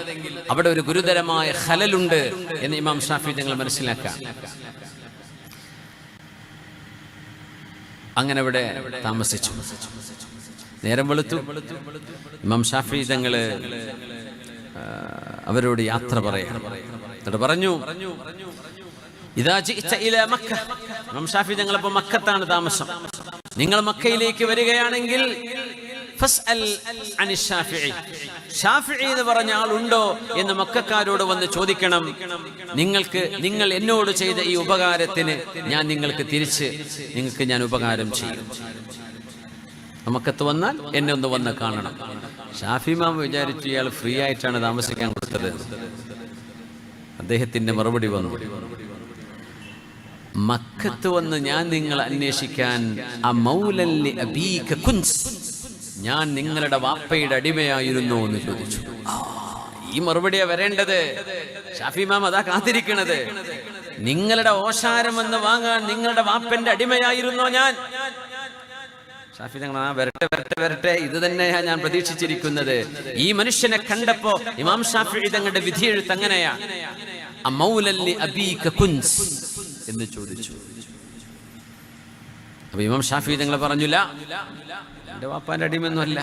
A: അവിടെ ഒരു ഗുരുതരമായ ഖലലുണ്ട് എന്ന് ഇമാം ഷാഫിഈ തങ്ങൾ മനസ്സിലാക്കാം. അങ്ങനെ ഇവിടെ താമസിച്ചു. നേരം വെളുത്തു. ഇമാം ഷാഫിഈ തങ്ങൾ അവരോട് യാത്ര പറയണം. എന്നിട്ട് പറഞ്ഞു, ഇദാ ജിഅത ഇലാ മക്ക. ഇമാം ഷാഫിഈ തങ്ങൾ ഇപ്പോൾ മക്കത്താണ് താമസം. നിങ്ങൾ മക്കയിലേക്ക് വരികയാണെങ്കിൽ ഫസ്അൽ അനി ഷാഫിഈ. ഷാഫിഈ എന്ന് പറഞ്ഞ ആളുണ്ടോ എന്ന് മക്കക്കാരോട് വന്ന് ചോദിക്കണം. നിങ്ങൾ എന്നോട് ചെയ്ത ഈ ഉപകാരത്തിന് ഞാൻ നിങ്ങൾക്ക് ഞാൻ ഉപകാരം ചെയ്യും. മക്കത്ത് വന്നാൽ എന്നെ ഒന്ന് വന്ന് കാണണം. ഷാഫി ഇമാം വിചാരിച്ചു ഇയാൾ ഫ്രീ ആയിട്ടാണ് താമസിക്കാൻ കൊടുത്തത്. അദ്ദേഹത്തിന്റെ മറുപടി വന്നു, മക്കത്ത് വന്ന് ഞാൻ നിങ്ങളെ അന്വേഷിക്കാൻ ഞാൻ നിങ്ങളുടെ വാപ്പയുടെ അടിമയായിരുന്നു എന്ന് ചോദിച്ചു. ഈ മറുപടിയാ വരേണ്ടത്. ഷാഫി ഇമാം അതാ കാത്തിരിക്കണത്. നിങ്ങളുടെ ഓശാരം എന്ന് വാങ്ങാൻ നിങ്ങളുടെ വാപ്പന്റെ അടിമയായിരുന്നോ ഞാൻ? ഷാഫി തങ്ങൾ വരട്ടെ, ഇത് തന്നെയാ ഞാൻ പ്രതീക്ഷിച്ചിരിക്കുന്നത്. ഈ മനുഷ്യനെ കണ്ടപ്പോ ഇമാം ഷാഫിഈ തങ്ങളുടെ വിധിയെഴുത്ത് അങ്ങനെയാ, എന്ന് ചോദിച്ചു. അപ്പൊ ഇമാം ഷാഫിഈ തങ്ങൾ പറഞ്ഞില്ല, എന്റെ വാപ്പാന്റെ അടിമയൊന്നുമല്ല,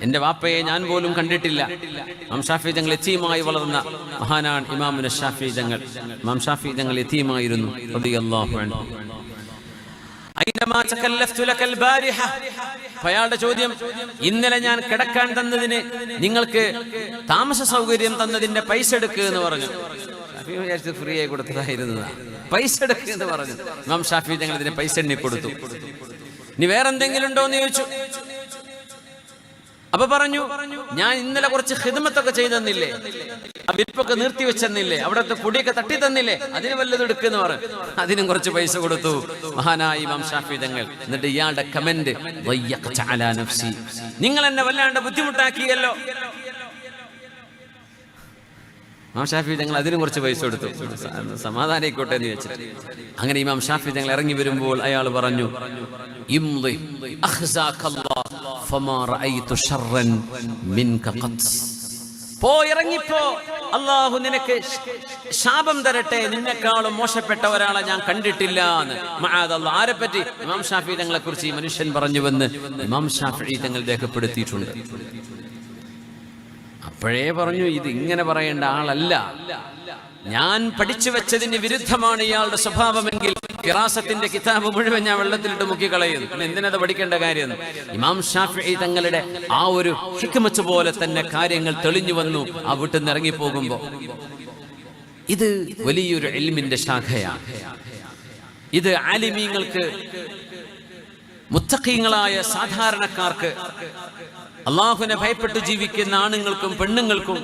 A: എന്റെ വാപ്പയെ ഞാൻ പോലും കണ്ടിട്ടില്ല. ഇമാം ഷാഫിഈ തങ്ങൾ യതീമായി വളർന്ന മഹാനാണ് ഇമാമുന ഷാഫിഈ തങ്ങൾ. ഇമാം ഷാഫിഈ തങ്ങൾ യതീമായിരുന്നു റളിയല്ലാഹു അൻഹു. അയാളുടെ ചോദ്യം, ഇന്നലെ ഞാൻ കിടക്കാൻ തന്നതിന്, നിങ്ങൾക്ക് താമസ സൗകര്യം തന്നതിന്റെ പൈസ എടുക്കുക എന്ന് പറഞ്ഞു. ഷാഫിഈ ഫ്രീ ആയി കൊടുത്തതായിരുന്നതാ. പൈസ എടുക്കുക എന്ന് പറഞ്ഞു. ഇമാം ഷാഫിഈ തങ്ങൾ ഇതിന് പൈസ എണ്ണി കൊടുത്തു. ഇനി വേറെന്തെങ്കിലും ഉണ്ടോ എന്ന് ചോദിച്ചു. അപ്പൊ പറഞ്ഞു, ഞാൻ ഇന്നലെ കുറച്ച് ഖിദ്മത്തൊക്കെ ചെയ്തെന്നില്ലേ, ആ വിരിപ്പൊക്കെ നിർത്തി വെച്ചെന്നില്ലേ, അവിടത്തെ പൊടിയൊക്കെ തട്ടി തന്നില്ലേ, അതിന് വല്ലതും എടുക്കുന്ന് പറഞ്ഞു. അതിനും കുറച്ച് പൈസ കൊടുത്തു മഹാനായ ഇമാം ഷാഫിഈ തങ്ങൾ. എന്നിട്ട് ഇയാളുടെ കമന്റ്, നിങ്ങൾ എന്നെ വല്ലാണ്ട് ബുദ്ധിമുട്ടാക്കിയല്ലോ. ഇമാം ഷാഫിഈ തങ്ങൾ അതിനും കുറച്ച് പൈസ കൊടുത്തു. സമാധാനിക്കോട്ടെ എന്ന് വെച്ചിട്ട് അങ്ങനെ ഇമാം ഷാഫിഈ തങ്ങൾ ഇറങ്ങി വരുമ്പോൾ അയാൾ പറഞ്ഞു, ഇറങ്ങിപ്പോ, അല്ലാഹു നിനക്ക് ശാപം തരട്ടെ, നിന്നെക്കാളും മോശപ്പെട്ട ഒരാളെ ഞാൻ കണ്ടിട്ടില്ല എന്ന്. മഅദല്ലാഹ്. ആരെപ്പറ്റി? ഇമാം ഷാഫിഈ തങ്ങളെ കുറിച്ച് ഈ മനുഷ്യൻ പറഞ്ഞുവെന്ന് ഇമാം ഷാഫിഈ തങ്ങൾ രേഖപ്പെടുത്തിയിട്ടുണ്ട്. അപ്പോഴേ പറഞ്ഞു, ഇത് ഇങ്ങനെ പറയേണ്ട ആളല്ല, ഞാൻ പഠിച്ചു വെച്ചതിന് വിരുദ്ധമാണ് ഇയാളുടെ സ്വഭാവമെങ്കിൽ ഫിറാസത്തിന്റെ കിതാബ് മുഴുവൻ ഞാൻ വെള്ളത്തിലിട്ട് മുക്കിക്കളയുന്നു. എന്തിനത് പഠിക്കേണ്ട കാര്യം? ഇമാം ഷാഫിഈ തങ്ങളുടെ ആ ഒരു ഹിക്മത്ത് പോലെ തന്നെ കാര്യങ്ങൾ തെളിഞ്ഞു വന്നു ആ വീട്ടിൽ നിന്ന് ഇറങ്ങിപ്പോകുമ്പോ. ഇത് വലിയൊരു ഇൽമിന്റെ ശാഖയാണ്. ഇത് ആലിമീങ്ങൾക്ക്, മുത്തഖീങ്ങളായ സാധാരണക്കാർക്ക്, അള്ളാഹുവിനെ ഭയപ്പെട്ട് ജീവിക്കുന്ന ആണുങ്ങൾക്കും പെണ്ണുങ്ങൾക്കും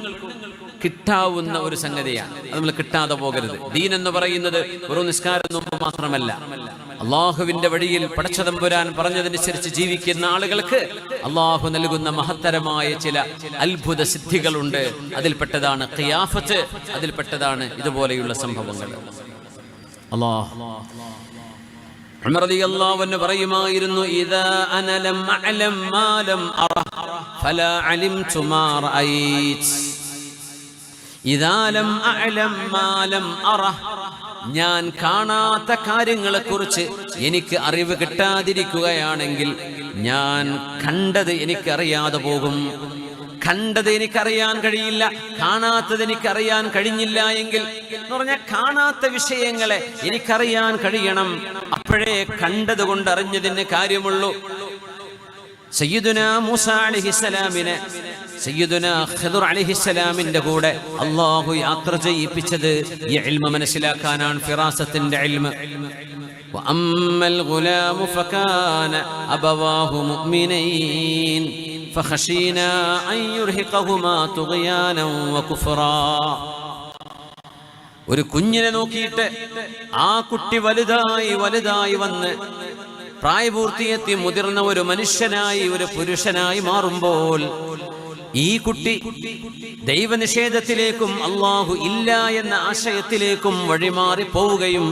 A: കിട്ടാവുന്ന ഒരു സംഗതിയാണ്. അത് നമ്മൾ കിട്ടാതെ പോകരുത്. ദീൻ എന്ന് പറയുന്നത് വെറും നിസ്കാരം നോമ്പ് മാത്രമല്ല. അള്ളാഹുവിന്റെ വഴിയിൽ പടച്ചതമ്പുരാൻ പറഞ്ഞതനുസരിച്ച് ജീവിക്കുന്ന ആളുകൾക്ക് അള്ളാഹു നൽകുന്ന മഹത്തരമായ ചില അത്ഭുത സിദ്ധികളുണ്ട്. അതിൽപ്പെട്ടതാണ് ഖിയാഫത്ത്, അതിൽപ്പെട്ടതാണ് ഇതുപോലെയുള്ള സംഭവങ്ങൾ. ഉമർ റളിയല്ലാഹു അൻഹു പറയുമായിരുന്നു, ഇദാ അന ലം അഅലം മാ ലം അറ ഫലാ അലിംതു മാ റഅയ്ത്. ഇദാ ലം അഅലം മാ ലം അറ, ഞാൻ കാണാത്ത കാര്യങ്ങളെക്കുറിച്ച് എനിക്ക് അറിവ് കിട്ടാതിരിക്കുകയാണെങ്കിൽ ഞാൻ കണ്ടത് എനിക്കറിയാതെ പോകും. കണ്ടത് എനിക്കറിയാൻ കഴിയില്ല, കാണാത്തത് എനിക്കറിയാൻ കഴിഞ്ഞില്ല എങ്കിൽ എന്ന് പറഞ്ഞാൽ കാണാത്ത വിഷയങ്ങളെ എനിക്കറിയാൻ കഴിയണം. അപ്പോഴേ കണ്ടത് കൊണ്ട് അറിഞ്ഞതിന് കാര്യമുള്ളൂ. സയ്യിദുനാ മൂസ അലൈഹിസ്സലാമിനെ സയ്യിദുനാ ഖിദ്ർ അലൈഹിസ്സലാമിന്റെ കൂടെ അല്ലാഹു യാത്ര ചെയ്യിപ്പിച്ചത് ഈ ഇൽമ മനസ്സിലാക്കാനാണ്, ഫിറാസത്തിന്റെ ഇൽമ. വഅമ്മൽ ഗുലാമു ഫകാന അബവാഹു മുഅ്മിനൈൻ ഫഖശീനാ അൻ യുർഹിഖഹുമാ തുഗ്യാനൻ വകുഫ്റാ. ഒരു കുഞ്ഞിനെ നോക്കിയിട്ട് ആ കുട്ടി വലുതായി വന്ന് പ്രായപൂർത്തിയെത്തി മുതിർന്ന ഒരു മനുഷ്യനായി, ഒരു പുരുഷനായി മാറുമ്പോൾ ഈ കുട്ടി ദൈവനിഷേധത്തിലേക്കും അല്ലാഹു ഇല്ല എന്ന ആശയത്തിലേക്കും വഴിമാറി പോവുകയും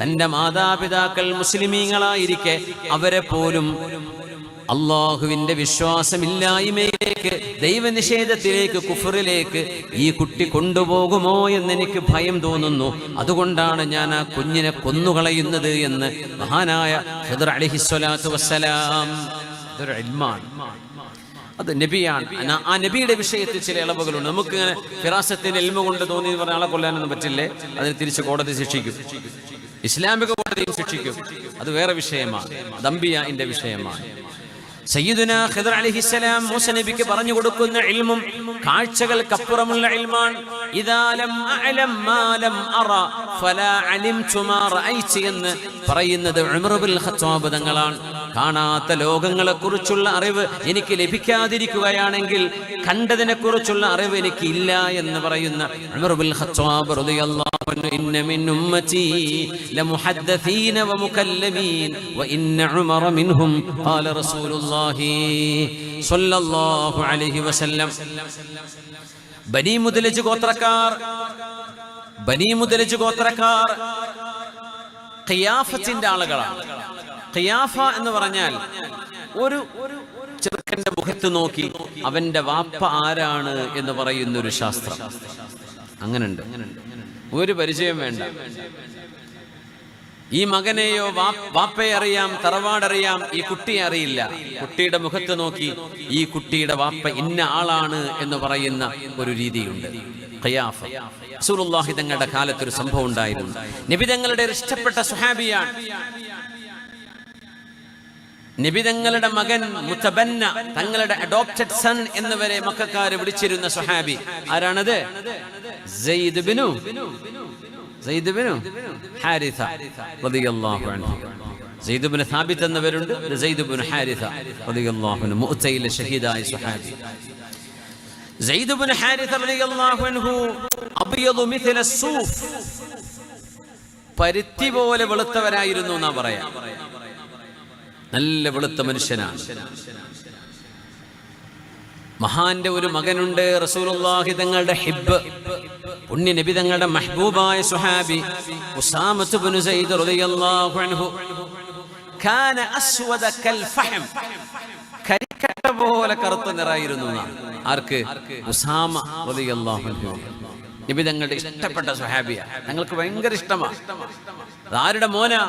A: തന്റെ മാതാപിതാക്കൾ മുസ്ലിമീങ്ങളായിരിക്കെ അവരെ പോലും അള്ളാഹുവിന്റെ വിശ്വാസമില്ലായ്മയിലേക്ക്, ദൈവനിഷേധത്തിലേക്ക്, കുഫറിലേക്ക് ഈ കുട്ടി കൊണ്ടുപോകുമോ എന്നെനിക്ക് ഭയം തോന്നുന്നു. അതുകൊണ്ടാണ് ഞാൻ ആ കുഞ്ഞിനെ കൊന്നുകളയുന്നത് എന്ന് മഹാനായ ഖിദ്ർ അലൈഹിസ്സലാത്തു വസ്സലാം. അതൊരു ഇൽമാണ്, അത് നബിയാണ്. ആ നബിയുടെ വിഷയത്തിൽ ചില ഇളവുകളുണ്ട്. നമുക്ക് ഇങ്ങനെ ഫിറാസത്തിന്റെ ഇൽമ കൊണ്ട് തോന്നി പറഞ്ഞ ആളെ കൊല്ലാനൊന്നും പറ്റില്ലേ. അതിന് തിരിച്ച് കോടതി ശിക്ഷിക്കും, ഇസ്ലാമിക കോടതിയും ശിക്ഷിക്കും. അത് വേറെ വിഷയമാണ്, അത് അംബിയാഇന്റെ വിഷയമാണ്. സയ്യിദുനാ ഖിദ്ർ അലൈഹിസ്സലാം മൂസ നബിക്ക് പറഞ്ഞു കൊടുക്കുന്ന ഇൽമും കാഴ്ചകൾക്കപ്പുറമുള്ള ഇൽമാണ്. ഇദാ ലം അഅലം മാ ലം അറ ഫലാ അലിംതു മാ റഅയ്തു എന്ന് പറയുന്നത് ഉമർ ഇബ്നുൽ ഖത്താബ് തങ്ങളാണ്. കാണാത്ത ലോകങ്ങളെ കുറിച്ചുള്ള അറിവ് എനിക്ക് ലഭിക്കാതിരിക്കുകയാണെങ്കിൽ കണ്ടതിനെ കുറിച്ചുള്ള അറിവ് എനിക്ക് ഇല്ല എന്ന് പറയുന്ന ഉമർ ഇബ്നുൽ ഖത്താബ് റളിയല്ലാഹു അൻഹു, ഇന്ന മിൻ ഉമ്മതി ലമുഹദ്ദസീന വമുകല്ലമീൻ വഇന്ന ഉമറ മിൻഹും ഖാല റസൂലുള്ളാഹി സ്വല്ലല്ലാഹു അലൈഹി വസല്ലം. ബനി മുദ്ലിജ് ഗോത്രക്കാർ ഖിയാഫത്തിന്റെ ആളുകളാണ്. ഖിയാഫ എന്ന് പറഞ്ഞാൽ ഒരു ചെറുക്കന്റെ മുഖത്ത് നോക്കി അവന്റെ വാപ്പ ആരാണ് എന്ന് പറയുന്ന ഒരു ശാസ്ത്രം. അങ്ങനുണ്ട്, ഒരു പരിചയം വേണ്ട. ഈ മകനെയോ വാപ്പയെ അറിയാം, തറവാടറിയാം, ഈ കുട്ടിയെ അറിയില്ല. കുട്ടിയുടെ മുഖത്ത് നോക്കി ഈ കുട്ടിയുടെ വാപ്പ ഇന്ന ആളാണ് എന്ന് പറയുന്ന ഒരു രീതിയുണ്ട്. ഖിയാഫ റസൂലുള്ളാഹി തങ്ങളുടെ കാലത്തൊരു സംഭവം ഉണ്ടായിരുന്നു. നബി തങ്ങളുടെ ഇഷ്ടപ്പെട്ട സ്വഹാബിയാണ്. നബി തങ്ങളുടെ മകൻ മുതബന്ന, തങ്ങളുടെ അഡോപ്റ്റഡ് സൺ എന്നിവരെ മക്കക്കാര് വിളിച്ചിരുന്ന സ്വഹാബി ആരാണത്? സയ്യിദ് ബിനു ഹാരിഥ റളിയല്ലാഹു അൻഹു. സയ്യിദ് ബിൻ സാബിത്ത് എന്നവരുണ്ട്, സയ്യിദ് ബിൻ ഹാരിഥ റളിയല്ലാഹു അൻഹു, മുഅ്തയിലെ ഷഹീദായ സ്വഹാബി. സയ്യിദ് ബിൻ ഹാരിഥ റളിയല്ലാഹു അൻഹു അബ്യദു മിഥല സൂഫ്, പരുത്തി പോലെ വെളുത്തവരായിരുന്നു എന്നാ പറയാ. നല്ല വെളുത്ത മനുഷ്യനാണ്. മഹാന്റെ ഒരു മകനുണ്ട്, റസൂലുള്ളാഹി തങ്ങളുടെ ഹിബ്ബ്, പുണ്യ നബി തങ്ങളുടെ മഹ്ബൂബായ സ്വഹാബി ഉസാമത്ത് ഇബ്നു സയ്യിദ് റളിയല്ലാഹു അൻഹു. കാന അസ്വദ കൽ ഫഹം, കരിക്കട്ട പോലെ കറുത്ത നിറായിരുന്നു. ആർക്ക്? ഉസാമ റളിയല്ലാഹു അൻഹു. നബി തങ്ങളുടെ ഇഷ്ടപ്പെട്ട സ്വഹാബിയ, തങ്ങൾക്ക് ഭയങ്കര ഇഷ്ടമാണ്. ആരുടെ മോനാ?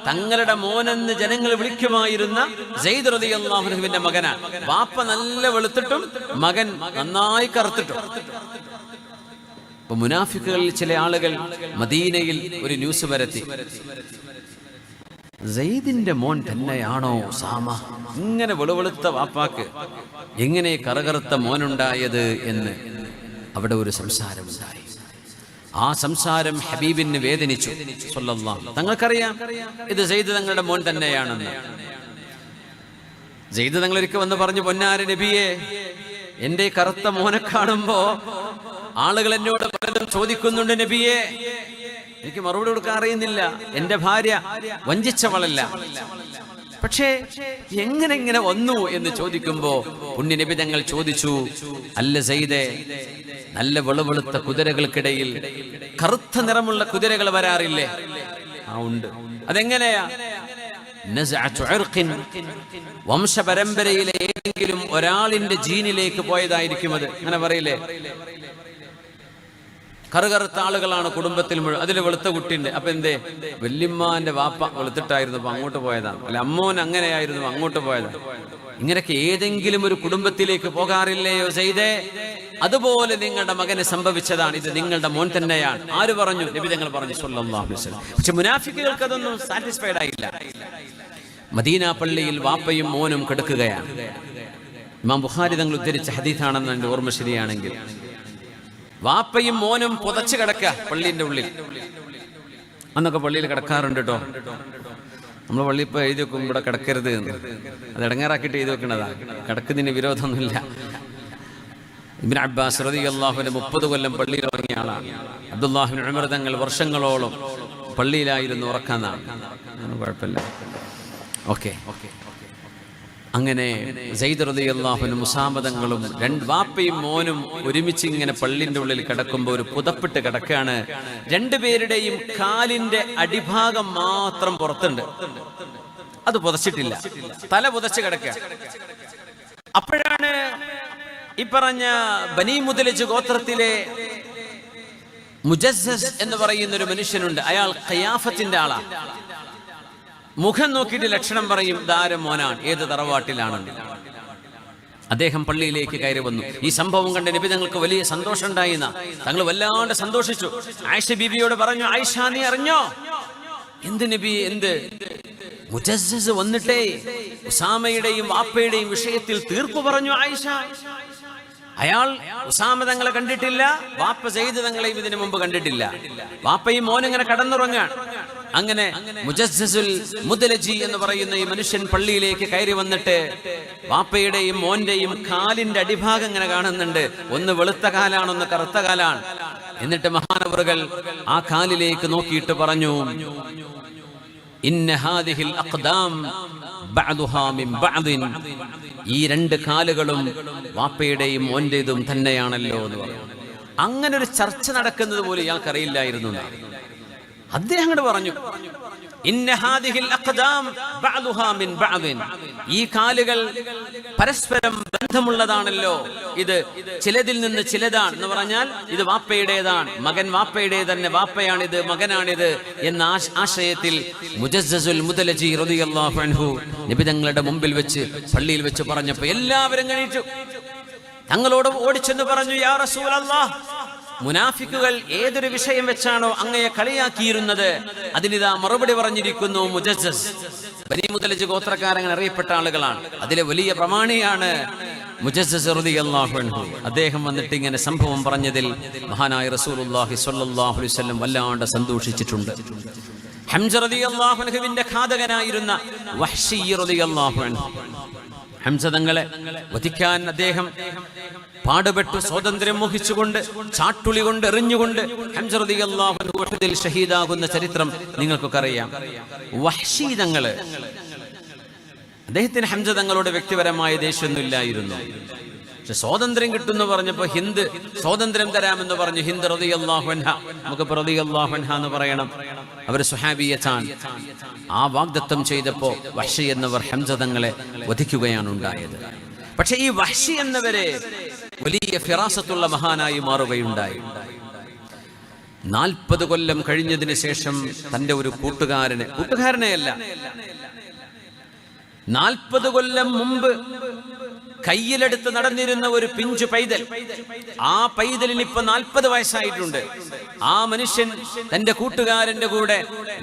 A: തങ്ങളുടെ മോനെന്ന് ജനങ്ങൾ വിളിക്കുമായിരുന്ന സയ്യിദ് റളിയല്ലാഹു അൻഹുവിന്റെ മകനാ. വാപ്പ നല്ല വെളുത്തിട്ടും മകൻ നന്നായി കറുത്തിട്ടും. ഇപ്പൊ മുനാഫിക്കുകളിൽ ചില ആളുകൾ മദീനയിൽ ഒരു ന്യൂസ് പരത്തി, സയ്യിദിന്റെ മോൻ തന്നെയാണോ ഉസാമ? ഇങ്ങനെ വെളുവെളുത്ത വാപ്പാക്ക് എങ്ങനെ കറുകറുത്ത മോനുണ്ടായത് എന്ന് അവിടെ ഒരു സംസാരമുണ്ടായി. ആ സംസാരം ഹബീബിന് വേദനിച്ചു സ്വല്ലല്ലാഹു. തങ്ങൾക്കറിയാം ഇത് സയ്യിദ് തങ്ങളുടെ മോൻ തന്നെയാണെന്ന്. സയ്യിദ് തങ്ങളൊരിക്കൽ വന്ന് പറഞ്ഞു, പൊന്നാര നബിയെ, എന്റെ കറുത്ത മോനെ കാണുമ്പോ ആളുകൾ എന്നോട് പലതും ചോദിക്കുന്നുണ്ട് നബിയെ, എനിക്ക് മറുപടി കൊടുക്കാൻ അറിയുന്നില്ല. എന്റെ ഭാര്യ വഞ്ചിച്ചവളല്ല, പക്ഷേ എങ്ങനെ വന്നു എന്ന് ചോദിക്കുമ്പോ പുണ്യ നബി തങ്ങൾ ചോദിച്ചു, അല്ല സയ്യിദേ, നല്ല വെളുവെളുത്ത കുതിരകൾക്കിടയിൽ കറുത്ത നിറമുള്ള കുതിരകൾ വരാറില്ലേ? ആ ഉണ്ട്. അതെങ്ങനെയാ? വംശപരമ്പരയിലെ ഏതെങ്കിലും ഒരാളിന്റെ ജീനിലേക്ക് പോയതായിരിക്കും അത്. അങ്ങനെ പറയില്ലേ? കറുകറുത്ത ആളുകളാണ് കുടുംബത്തിൽ മുഴുവൻ. അതിൽ വെളുത്ത കുട്ടിയുണ്ട്. അപ്പൊ എന്തേ, വല്യമ്മാന്റെ വാപ്പ വെളുത്തിട്ടായിരുന്നു, അപ്പൊ അങ്ങോട്ട് പോയതാണ്. അല്ലെ അമ്മോൻ അങ്ങനെയായിരുന്നു, അങ്ങോട്ട് പോയതാണ്. ഇങ്ങനെയൊക്കെ ഏതെങ്കിലും ഒരു കുടുംബത്തിലേക്ക് പോകാറില്ലയോ സെയ്ദേ? അതുപോലെ നിങ്ങളുടെ മകന് സംഭവിച്ചതാണ്. ഇത് നിങ്ങളുടെ മോൻ തന്നെയാണ്. ആര് പറഞ്ഞു? നബി തങ്ങൾ പറഞ്ഞു സ്വല്ലല്ലാഹു അലൈഹി വസല്ലം. പക്ഷെ മുനാഫിക്കുകൾക്ക് അതൊന്നും സാറ്റിസ്ഫൈഡ് ആയില്ല. മദീന പള്ളിയിൽ വാപ്പയും മോനും കിടക്കുകയാണ്. ഇമാം ബുഖാരി തങ്ങൾ ഉദ്ധരിച്ച ഹദീഥാണെന്ന് എൻ്റെ ഓർമ്മ ശരിയാണെങ്കിൽ, വാപ്പയും മോനും പുതച്ച് കിടക്കുക പള്ളിന്റെ ഉള്ളിൽ. അന്നൊക്കെ പള്ളിയിൽ കിടക്കാറുണ്ട് കേട്ടോ. നമ്മൾ പള്ളി ഇപ്പോൾ എഴുതി വെക്കും ഇവിടെ കിടക്കരുത് എന്ന്. അത് ഇടങ്ങേറാക്കിയിട്ട് എഴുതി വെക്കണതാണ്. കിടക്കുന്നതിന് വിരോധമൊന്നുമില്ല. ഇബ്നു അബ്ബാസ് റളിയല്ലാഹു അൻഹു 30 കൊല്ലം പള്ളിയിൽ ഉറങ്ങിയ ആളാണ്. അബ്ദുല്ലാഹിബ്നു ഉമർ തങ്ങൾ വർഷങ്ങളോളം പള്ളിയിലായിരുന്നു ഉറക്കാന്നാണ്. കുഴപ്പമില്ല. ഓക്കെ. അങ്ങനെ സെയ്ദ് റളിയല്ലാഹു അൻഹു ഉസാമ തങ്ങളും വാപ്പയും മോനും ഒരുമിച്ച് ഇങ്ങനെ പള്ളിന്റെ ഉള്ളിൽ കിടക്കുമ്പോൾ ഒരു പുതപ്പിട്ട് കിടക്കുകയാണ്. രണ്ടുപേരുടെയും കാലിന്റെ അടിഭാഗം മാത്രം പുറത്തുണ്ട്, അത് പുതച്ചിട്ടില്ല, തല പുതച്ച് കിടക്കുക. അപ്പോഴാണ് ഈ പറഞ്ഞ ബനി മുദലിജ് ഗോത്രത്തിലെ മുജസ്സസ് എന്ന് പറയുന്ന ഒരു മനുഷ്യനുണ്ട്. അയാൾ ഖിയാഫത്തിന്റെ ആളാണ്. മുഖം നോക്കിയിട്ട് ലക്ഷണം പറയും, ഇതാരും മോനാണ്, ഏത് തറവാട്ടിലാണെന്ന്. അദ്ദേഹം പള്ളിയിലേക്ക് കയറി വന്നു. ഈ സംഭവം കണ്ട് നബി തങ്ങൾക്ക് വലിയ സന്തോഷം ഉണ്ടായിന്ന. തങ്ങൾ വല്ലാണ്ട് സന്തോഷിച്ചു. ആയിഷ ബീബിയോട് പറഞ്ഞു, ആയിഷ നീ അറിഞ്ഞോ? എന്ത് നബി, എന്ത്? മുജസ്സസ് വന്നിട്ടേ ഉസാമയുടെയും വാപ്പയുടെയും വിഷയത്തിൽ തീർപ്പ് പറഞ്ഞു ആയിഷ. അയാൾ ഉസാമ തങ്ങളെ കണ്ടിട്ടില്ല, വാപ്പ സെയ്ദ് തങ്ങളെയും ഇതിനു മുമ്പ് കണ്ടിട്ടില്ല. വാപ്പയും മോനും ഇങ്ങനെ കടന്നുറങ്ങാൻ. അങ്ങനെ മുജസ്സസുൽ മുദലജി എന്ന് പറയുന്ന ഈ മനുഷ്യൻ പള്ളിയിലേക്ക് കയറി വന്നിട്ട് വാപ്പയുടെയും മോന്റെയും കാലിന്റെ അടിഭാഗം ഇങ്ങനെ കാണുന്നുണ്ട്. ഒന്ന് വെളുത്ത കാലാണ്, ഒന്ന് കറുത്ത കാലാണ്. എന്നിട്ട് മഹാനവറുകൾ ആ കാലിലേക്ക് നോക്കിയിട്ട് പറഞ്ഞു, ഇന്ന ഹാദിഹിൽ അഖ്ദാം ബഅദുഹാ മിൻ ബഅദിൻ. ഈ രണ്ട് കാലുകളും വാപ്പയുടെയും മോന്റേതും തന്നെയാണല്ലോ എന്ന് പറഞ്ഞു. അങ്ങനെ ഒരു ചർച്ച നടക്കുന്നത് പോലെ ഇയാൾക്കറിയില്ലായിരുന്നു. അദ്ദേഹം അങ്ങോട്ട് പറഞ്ഞു, ഇന്ന ഹാദിഹിൽ അഖ്ദാം ബഅദുഹാ മിൻ ബഅദിൻ. ഈ കാലുകൾ പരസ്പരം ബന്ധമുള്ളതാണല്ലോ. ഇത് ചിലതിൽ നിന്ന് ചിലതാണ് എന്ന് പറഞ്ഞാൽ ഇത് വാപ്പയുടേതാണ്, മകൻ വാപ്പയുടേത് തന്നെ, വാപ്പയാണിത്, മകനാണിത് എന്ന ആശയത്തിൽ മുജസ്സസുൽ മുദലജി റളിയല്ലാഹു അൻഹു നബി തങ്ങളുടെ മുമ്പിൽ വെച്ച് പള്ളിയിൽ വെച്ച് പറഞ്ഞപ്പോൾ എല്ലാവരും എണീറ്റു. തങ്ങളോട് ഓടിച്ചെന്ന് പറഞ്ഞു, യാ റസൂലല്ലാഹ്, മുനാഫിക്കുകൾ ഏതൊരു വിഷയം വെച്ചാണോ അങ്ങയെ കളിയാക്കിയിരുന്നത് അതിനിതാ മറുപടി പറഞ്ഞിരിക്കുന്നു മുജസ്സസ്. ബനി മുദലജ് ഗോത്രക്കാരൻ അറിയപ്പെട്ട ആളുകളാണ്. അതിലെ വലിയ പ്രമാണിയാണ് മുജസ്സസ് റളിയല്ലാഹു അൻഹു. അദ്ദേഹം വന്നിട്ട് ഇങ്ങനെ സംഭവം പറഞ്ഞതിൽ മഹാനായ റസൂലുള്ളാഹി സ്വല്ലല്ലാഹു അലൈഹി വസല്ലം വല്ലാണ്ട് സന്തോഷിച്ചിട്ടുണ്ട്. ഹംസ റളിയല്ലാഹു അൻഹുവിന്റെ ഘാതകനായിരുന്ന വഹ്ശി റളിയല്ലാഹു അൻഹു, ഹംസ തങ്ങളെ വധിക്കാൻ അദ്ദേഹം പാടുപെട്ടു. സ്വാതന്ത്ര്യം മോഹിച്ചുകൊണ്ട് ചാട്ടുളി കൊണ്ട് എറിഞ്ഞുകൊണ്ട് ഹംസ റളിയല്ലാഹു അൻഹു ഉഹദിൽ ഷഹീദാകുന്ന ചരിത്രം നിങ്ങൾക്കൊക്കെ അറിയാം. വഹ്ശി തങ്ങള്, അദ്ദേഹത്തിന് ഹംസ തങ്ങളോട് വ്യക്തിപരമായ ദേഷ്യമൊന്നുമില്ലായിരുന്നു. പക്ഷെ സ്വാതന്ത്ര്യം കിട്ടുമെന്ന് പറഞ്ഞപ്പോ ഹിന്ദ് സ്വാതന്ത്ര്യം തരാമെന്ന് പറഞ്ഞു. ഹിന്ദ് റളിയല്ലാഹു അൻഹ, നമുക്ക് റളിയല്ലാഹു അൻഹ എന്ന് പറയണം, അവർ സുഹാബിയത്താണ്. ആ വാഗ്ദത്തം ചെയ്തപ്പോ വഹ്ശി എന്നവർ ഹംസ തങ്ങളെ വധിക്കുകയാണ് ഉണ്ടായത്. പക്ഷെ ഈ വഹ്ശി എന്നവരെ വലിയ ഫിറാസത്തുള്ള മഹാനായി മാറുകയുണ്ടായി. 40 കൊല്ലം കഴിഞ്ഞതിന് ശേഷം തന്റെ ഒരു കൂട്ടുകാരനെയല്ല, 40 കൊല്ലം മുമ്പ് കയ്യിലെടുത്ത് നടന്നിരുന്ന ഒരു പിഞ്ചു പൈതൽ, ആ പൈതലിന് ഇപ്പൊ 40 വയസ്സായിട്ടുണ്ട്. ആ മനുഷ്യൻ തന്റെ കൂട്ടുകാരന്റെ കൂടെ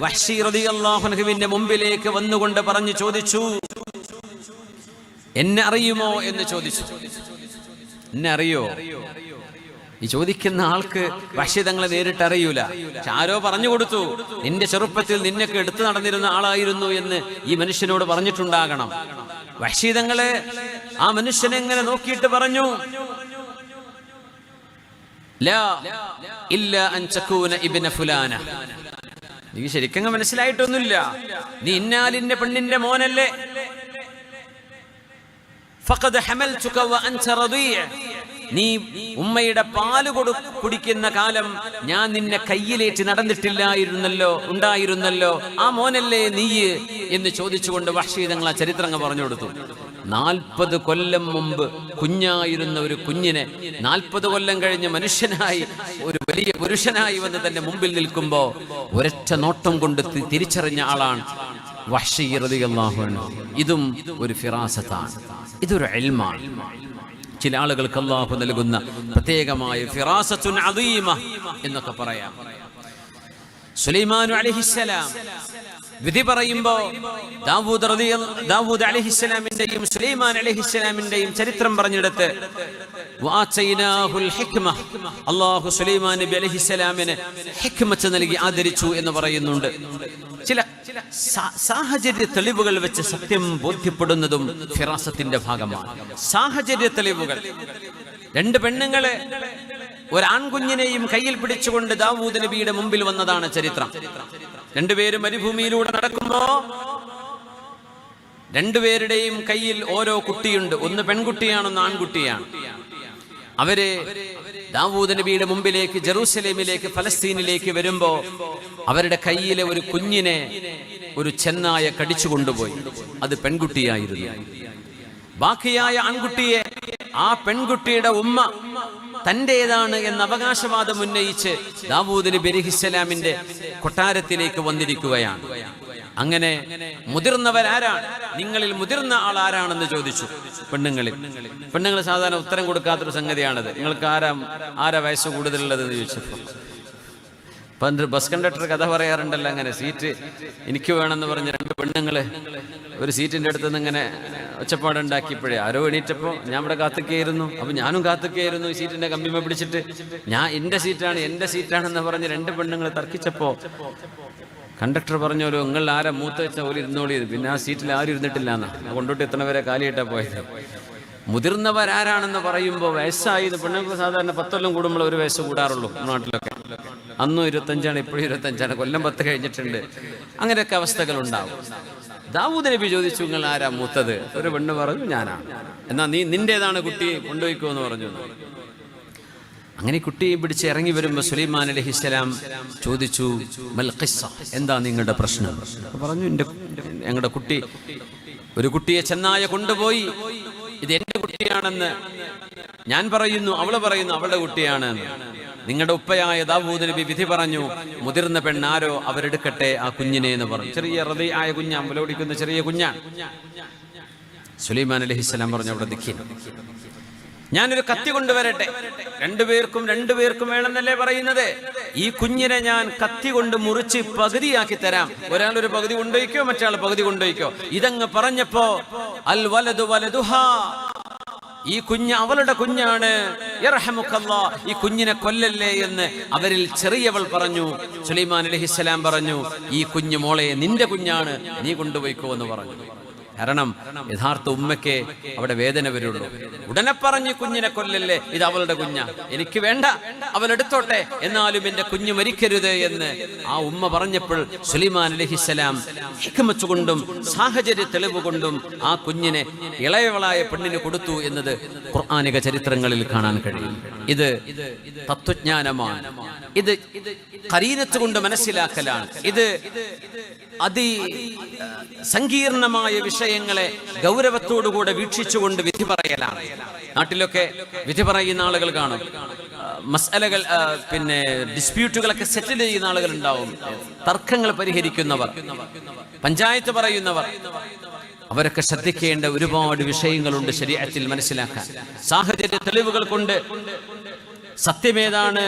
A: വഹ്ശി റളിയല്ലാഹു അൻഹുവിന്റെ മുമ്പിലേക്ക് വന്നുകൊണ്ട് പറഞ്ഞു ചോദിച്ചു, എന്നെ അറിയുമോ എന്ന് ചോദിച്ചു. എന്നെ അറിയോ? ഈ ചോദിക്കുന്ന ആൾക്ക് വഹ്ശി തങ്ങളെ നേരിട്ട് അറിയൂല. പക്ഷെ ആരോ പറഞ്ഞു കൊടുത്തു, നിന്റെ ചെറുപ്പത്തിൽ നിന്നൊക്കെ എടുത്തു നടന്നിരുന്ന ആളായിരുന്നു എന്ന് ഈ മനുഷ്യനോട് പറഞ്ഞിട്ടുണ്ടാകണം. വഹ്ശി തങ്ങളെ ആ മനുഷ്യനെ എങ്ങനെ നോക്കിയിട്ട് പറഞ്ഞു, ലാ ഇല്ല അൻ തകൂന ഇബ്ന ഫുലാന. നീ ശരിക്കും മനസ്സിലായിട്ടൊന്നുമില്ല, നീ ഇന്നാലിന്റെ പെണ്ണിന്റെ മോനല്ലേ. ഫഖദ് ഹമൽതുക വഅൻത റദീഅ. നീ ഉമ്മയുടെ പാല് കുടിക്കുന്ന കാലം ഞാൻ നിന്നെ കയ്യിലേറ്റ് ഉണ്ടായിരുന്നല്ലോ, ആ മോനല്ലേ നീ എന്ന് ചോദിച്ചുകൊണ്ട് വഹ്ശി തങ്ങൾ ആ ചരിത്രങ്ങൾ പറഞ്ഞു കൊടുത്തു. 40 കൊല്ലം മുമ്പ് കുഞ്ഞായിരുന്ന ഒരു കുഞ്ഞിനെ 40 കൊല്ലം കഴിഞ്ഞ് മനുഷ്യനായി ഒരു വലിയ പുരുഷനായി വന്ന് തന്റെ മുമ്പിൽ നിൽക്കുമ്പോൾ ഒരൊറ്റ നോട്ടം കൊണ്ട് തിരിച്ചറിഞ്ഞ ആളാണ് വഹ്ശി റളിയല്ലാഹു അൻഹു. ഇതും ഒരു ഫിറാസത്താണ്, ഇതൊരു ഇൽമാണ്. ചില ആളുകൾക്ക് അല്ലാഹു നൽകുന്ന പ്രത്യേകമായ ഫിറാസത്തുൻ അദീമ എന്നൊക്കെ പറയാം. സുലൈമാൻ അലൈഹിസ്സലാം വിധി പറയുമ്പോ ദാവൂദ് അലൈഹിസ്സലാമിന്റെയും സുലൈമാൻ അലൈഹിസ്സലാമിന്റെയും ചരിത്രം പറഞ്ഞെടുത്ത് അല്ലാഹു സുലൈമാൻ നബി അലൈഹിസ്സലാമിന് ഹിക്മത്ത് നൽകി ആദരിച്ചു എന്ന് പറയുന്നുണ്ട്. ചില സാഹചര്യ തെളിവുകൾ വെച്ച് സത്യം ബോധ്യപ്പെടുന്നതും ഫിറാസത്തിന്റെ ഭാഗമാണ്. സാഹചര്യ തെളിവുകൾ. 2 പെണ്ണുങ്ങളെ ഒരാൺകുഞ്ഞിനെയും കയ്യിൽ പിടിച്ചുകൊണ്ട് ദാവൂദ് നബിയുടെ മുമ്പിൽ വന്നതാണ് ചരിത്രം. 2 പേരും മരുഭൂമിയിലൂടെ നടക്കുമ്പോ 2 പേരുടെയും കയ്യിൽ ഓരോ കുട്ടിയുണ്ട്. ഒന്ന് പെൺകുട്ടിയാണ്, ഒന്ന് ആൺകുട്ടിയാണ്. അവര് ദാവൂദ് നബിയുടെ മുമ്പിലേക്ക് ജെറൂസലേമിലേക്ക് ഫലസ്തീനിലേക്ക് വരുമ്പോ അവരുടെ കയ്യിലെ ഒരു കുഞ്ഞിനെ ഒരു ചെന്നായ കടിച്ചു കൊണ്ടുപോയി. അത് പെൺകുട്ടിയായിരുന്നു. ബാക്കിയായ ആൺകുട്ടിയെ ആ പെൺകുട്ടിയുടെ ഉമ്മ തന്റേതാണ് എന്ന അവകാശവാദം ഉന്നയിച്ച് ദാവൂദ് നബി അലൈഹിസ്സലാമിന്റെ കൊട്ടാരത്തിലേക്ക് വന്നിരിക്കുകയാണ്. അങ്ങനെ മുതിർന്നവരാരാണ്, നിങ്ങളിൽ മുതിർന്ന ആൾ ആരാണെന്ന് ചോദിച്ചു. പെണ്ണുങ്ങൾ സാധാരണ ഉത്തരം കൊടുക്കാത്തൊരു സംഗതിയാണത്. നിങ്ങൾക്ക് ആരാ വയസ്സ് കൂടുതലുള്ളതെന്ന് ചോദിച്ചപ്പോൾ ബസ് കണ്ടക്ടർ കഥ പറയാറുണ്ടല്ലോ, അങ്ങനെ സീറ്റ് എനിക്ക് വേണമെന്ന് പറഞ്ഞ് 2 പെണ്ണുങ്ങള് ഒരു സീറ്റിന്റെ അടുത്ത് നിന്ന് ഇങ്ങനെ ഒച്ചപ്പാടുണ്ടാക്കിയപ്പോഴേ ആരോ എണീറ്റപ്പോൾ ഞാൻ ഇവിടെ കാത്തുകയായിരുന്നു. അപ്പൊ ഞാനും കാത്തുകയായിരുന്നു ഈ സീറ്റിന്റെ കമ്പിമ പിടിച്ചിട്ട്. എന്റെ സീറ്റാണെന്ന് പറഞ്ഞ് 2 പെണ്ണുങ്ങൾ തർക്കിച്ചപ്പോ കണ്ടക്ടർ പറഞ്ഞോലോ, നിങ്ങൾ ആരാ മൂത്ത വെച്ച പോലെ ഇരുന്നോളി. പിന്നെ ആ സീറ്റിൽ ആരും ഇരുന്നിട്ടില്ല എന്നാ കൊണ്ടോട്ട് എത്തണവരെ കാലിയിട്ടാ പോയത്. മുതിർന്നവരാരാണെന്ന് പറയുമ്പോൾ വയസ്സായി. പെണ്ണുങ്ങൾക്ക് സാധാരണ 10 കൊല്ലം കൂടുമ്പോൾ ഒരു വയസ്സ് കൂടാറുള്ളൂ നാട്ടിലൊക്കെ. അന്നും 25ആണ്, ഇപ്പോഴും 25ആണ്, കൊല്ലം 10 കഴിഞ്ഞിട്ടുണ്ട്. അങ്ങനെയൊക്കെ അവസ്ഥകൾ ഉണ്ടാവും. ദാവൂദ് നബി ചോദിച്ചു, നിങ്ങൾ ആരാ മൂത്തത്? ഒരു പെണ്ണ് പറഞ്ഞു, ഞാനാണ്. എന്നാ നിന്റേതാണ് കുട്ടി, കൊണ്ടുപോയിക്കോ എന്ന് പറഞ്ഞു. അങ്ങനെ കുട്ടിയെ പിടിച്ച് ഇറങ്ങി വരുമ്പോൾ സുലൈമാൻ അലൈഹിസ്സലാം ചോദിച്ചു, മൽ ഖിസ്സ, എന്താ നിങ്ങളുടെ പ്രശ്നം? പറഞ്ഞു, ഞങ്ങളുടെ കുട്ടി, ഒരു കുട്ടിയെ ചെന്നായ കൊണ്ടുപോയി, ഇത് എന്റെ കുട്ടിയാണെന്ന് ഞാൻ പറയുന്നു, അവള് പറയുന്നു അവളുടെ കുട്ടിയാണ്. നിങ്ങളുടെ ഉപ്പയായ ദാവൂദ് നബി വിധി പറഞ്ഞു, മുതിർന്ന പെണ്ണാരോ അവരെടുക്കട്ടെ ആ കുഞ്ഞിനെ എന്ന് പറഞ്ഞു. ചെറിയ റളിയായ കുഞ്ഞ്, അമ്പലോടിക്കുന്ന ചെറിയ കുഞ്ഞാണ്. സുലൈമാൻ അലൈഹിസ്സലാം പറഞ്ഞു, അവിടെ നിൽക്കി, ഞാനൊരു കത്തി കൊണ്ടുവരട്ടെ. 2 പേർക്കും വേണമെന്നല്ലേ പറയുന്നത്. ഈ കുഞ്ഞിനെ ഞാൻ കത്തി കൊണ്ട് മുറിച്ച് പകുതിയാക്കി തരാം. ഒരാൾ ഒരു പകുതി കൊണ്ടുപോയിക്കോ, മറ്റാൾ പകുതി കൊണ്ടുപോയിക്കോ. ഇതങ്ങ് പറഞ്ഞപ്പോ അൽ വലദു വലദുഹാ, ഈ കുഞ്ഞ് അവളുടെ കുഞ്ഞാണ്, യർഹമുക്കല്ലാ, ഈ കുഞ്ഞിനെ കൊല്ലല്ലേ എന്ന് അവരിൽ ചെറിയവൾ പറഞ്ഞു. സുലൈമാൻ അലൈഹിസ്സലാം പറഞ്ഞു, ഈ കുഞ്ഞ് മോളെ നിന്റെ കുഞ്ഞാണ്, നീ കൊണ്ടുപോയിക്കോ എന്ന് പറഞ്ഞു. കാരണം യഥാർത്ഥ ഉമ്മയ്ക്ക് അവിടെ വേദന വരുള്ളൂ. ഉടനെ പറഞ്ഞു, കുഞ്ഞിനെ കൊല്ലല്ലേ, ഇത് അവളുടെ കുഞ്ഞാ, എനിക്ക് വേണ്ട, അവളെടുത്തോട്ടെ, എന്നാലും എന്റെ കുഞ്ഞ് മരിക്കരുത് എന്ന് ആ ഉമ്മ പറഞ്ഞപ്പോൾ സുലൈമാൻ അലൈഹിസ്സലാം ഹിക്മത്ത് കൊണ്ടും സാഹചര്യ തെളിവ് കൊണ്ടും ആ കുഞ്ഞിനെ ഇളയവളായ പെണ്ണിന് കൊടുത്തു എന്നത് ഖുർആനിക ചരിത്രങ്ങളിൽ കാണാൻ കഴിയും. ഇത് തത്വജ്ഞാനമാണ്. ഇത് ഖരീനത്ത് കൊണ്ട് മനസ്സിലാക്കലാണ്. ഇത് സങ്കീർണമായ വിഷയങ്ങളെ ഗൗരവത്തോടുകൂടെ വീക്ഷിച്ചുകൊണ്ട് വിധി പറയലാണ്. നാട്ടിലൊക്കെ വിധി പറയുന്ന ആളുകൾ കാണും. മസ്അലകൾ, പിന്നെ ഡിസ്പ്യൂട്ടുകളൊക്കെ സെറ്റിൽ ചെയ്യുന്ന ആളുകൾ ഉണ്ടാവും. തർക്കങ്ങൾ പരിഹരിക്കുന്നവർ, പഞ്ചായത്ത് പറയുന്നവർ, അവരൊക്കെ ശ്രദ്ധിക്കേണ്ട ഒരുപാട് വിഷയങ്ങളുണ്ട് ശരീഅത്തിൽ മനസ്സിലാക്കാൻ. സാഹചര്യ തെളിവുകൾ കൊണ്ട് സത്യമേതാണ്,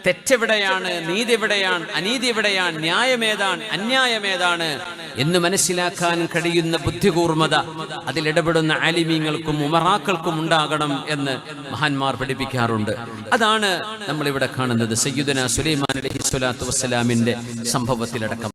A: തെറ്റെവിടെയാണ്, നീതി എവിടെയാണ്, അനീതി എവിടെയാണ്, ന്യായമേതാണ്, അന്യായമേതാണ് എന്ന് മനസ്സിലാക്കാൻ കഴിയുന്ന ബുദ്ധികൂർമ്മത അതിലിടപെടുന്ന ആലിമീങ്ങൾക്കും ഉമറാക്കൾക്കും ഉണ്ടാകണം എന്ന് മഹാന്മാർ പഠിപ്പിക്കാറുണ്ട്. അതാണ് നമ്മളിവിടെ കാണുന്നത് സയ്യിദുനാ സുലൈമാൻ അലൈഹിസ്സലാത്തു വസ്സലാമിന്റെ സംഭവത്തിലടക്കം.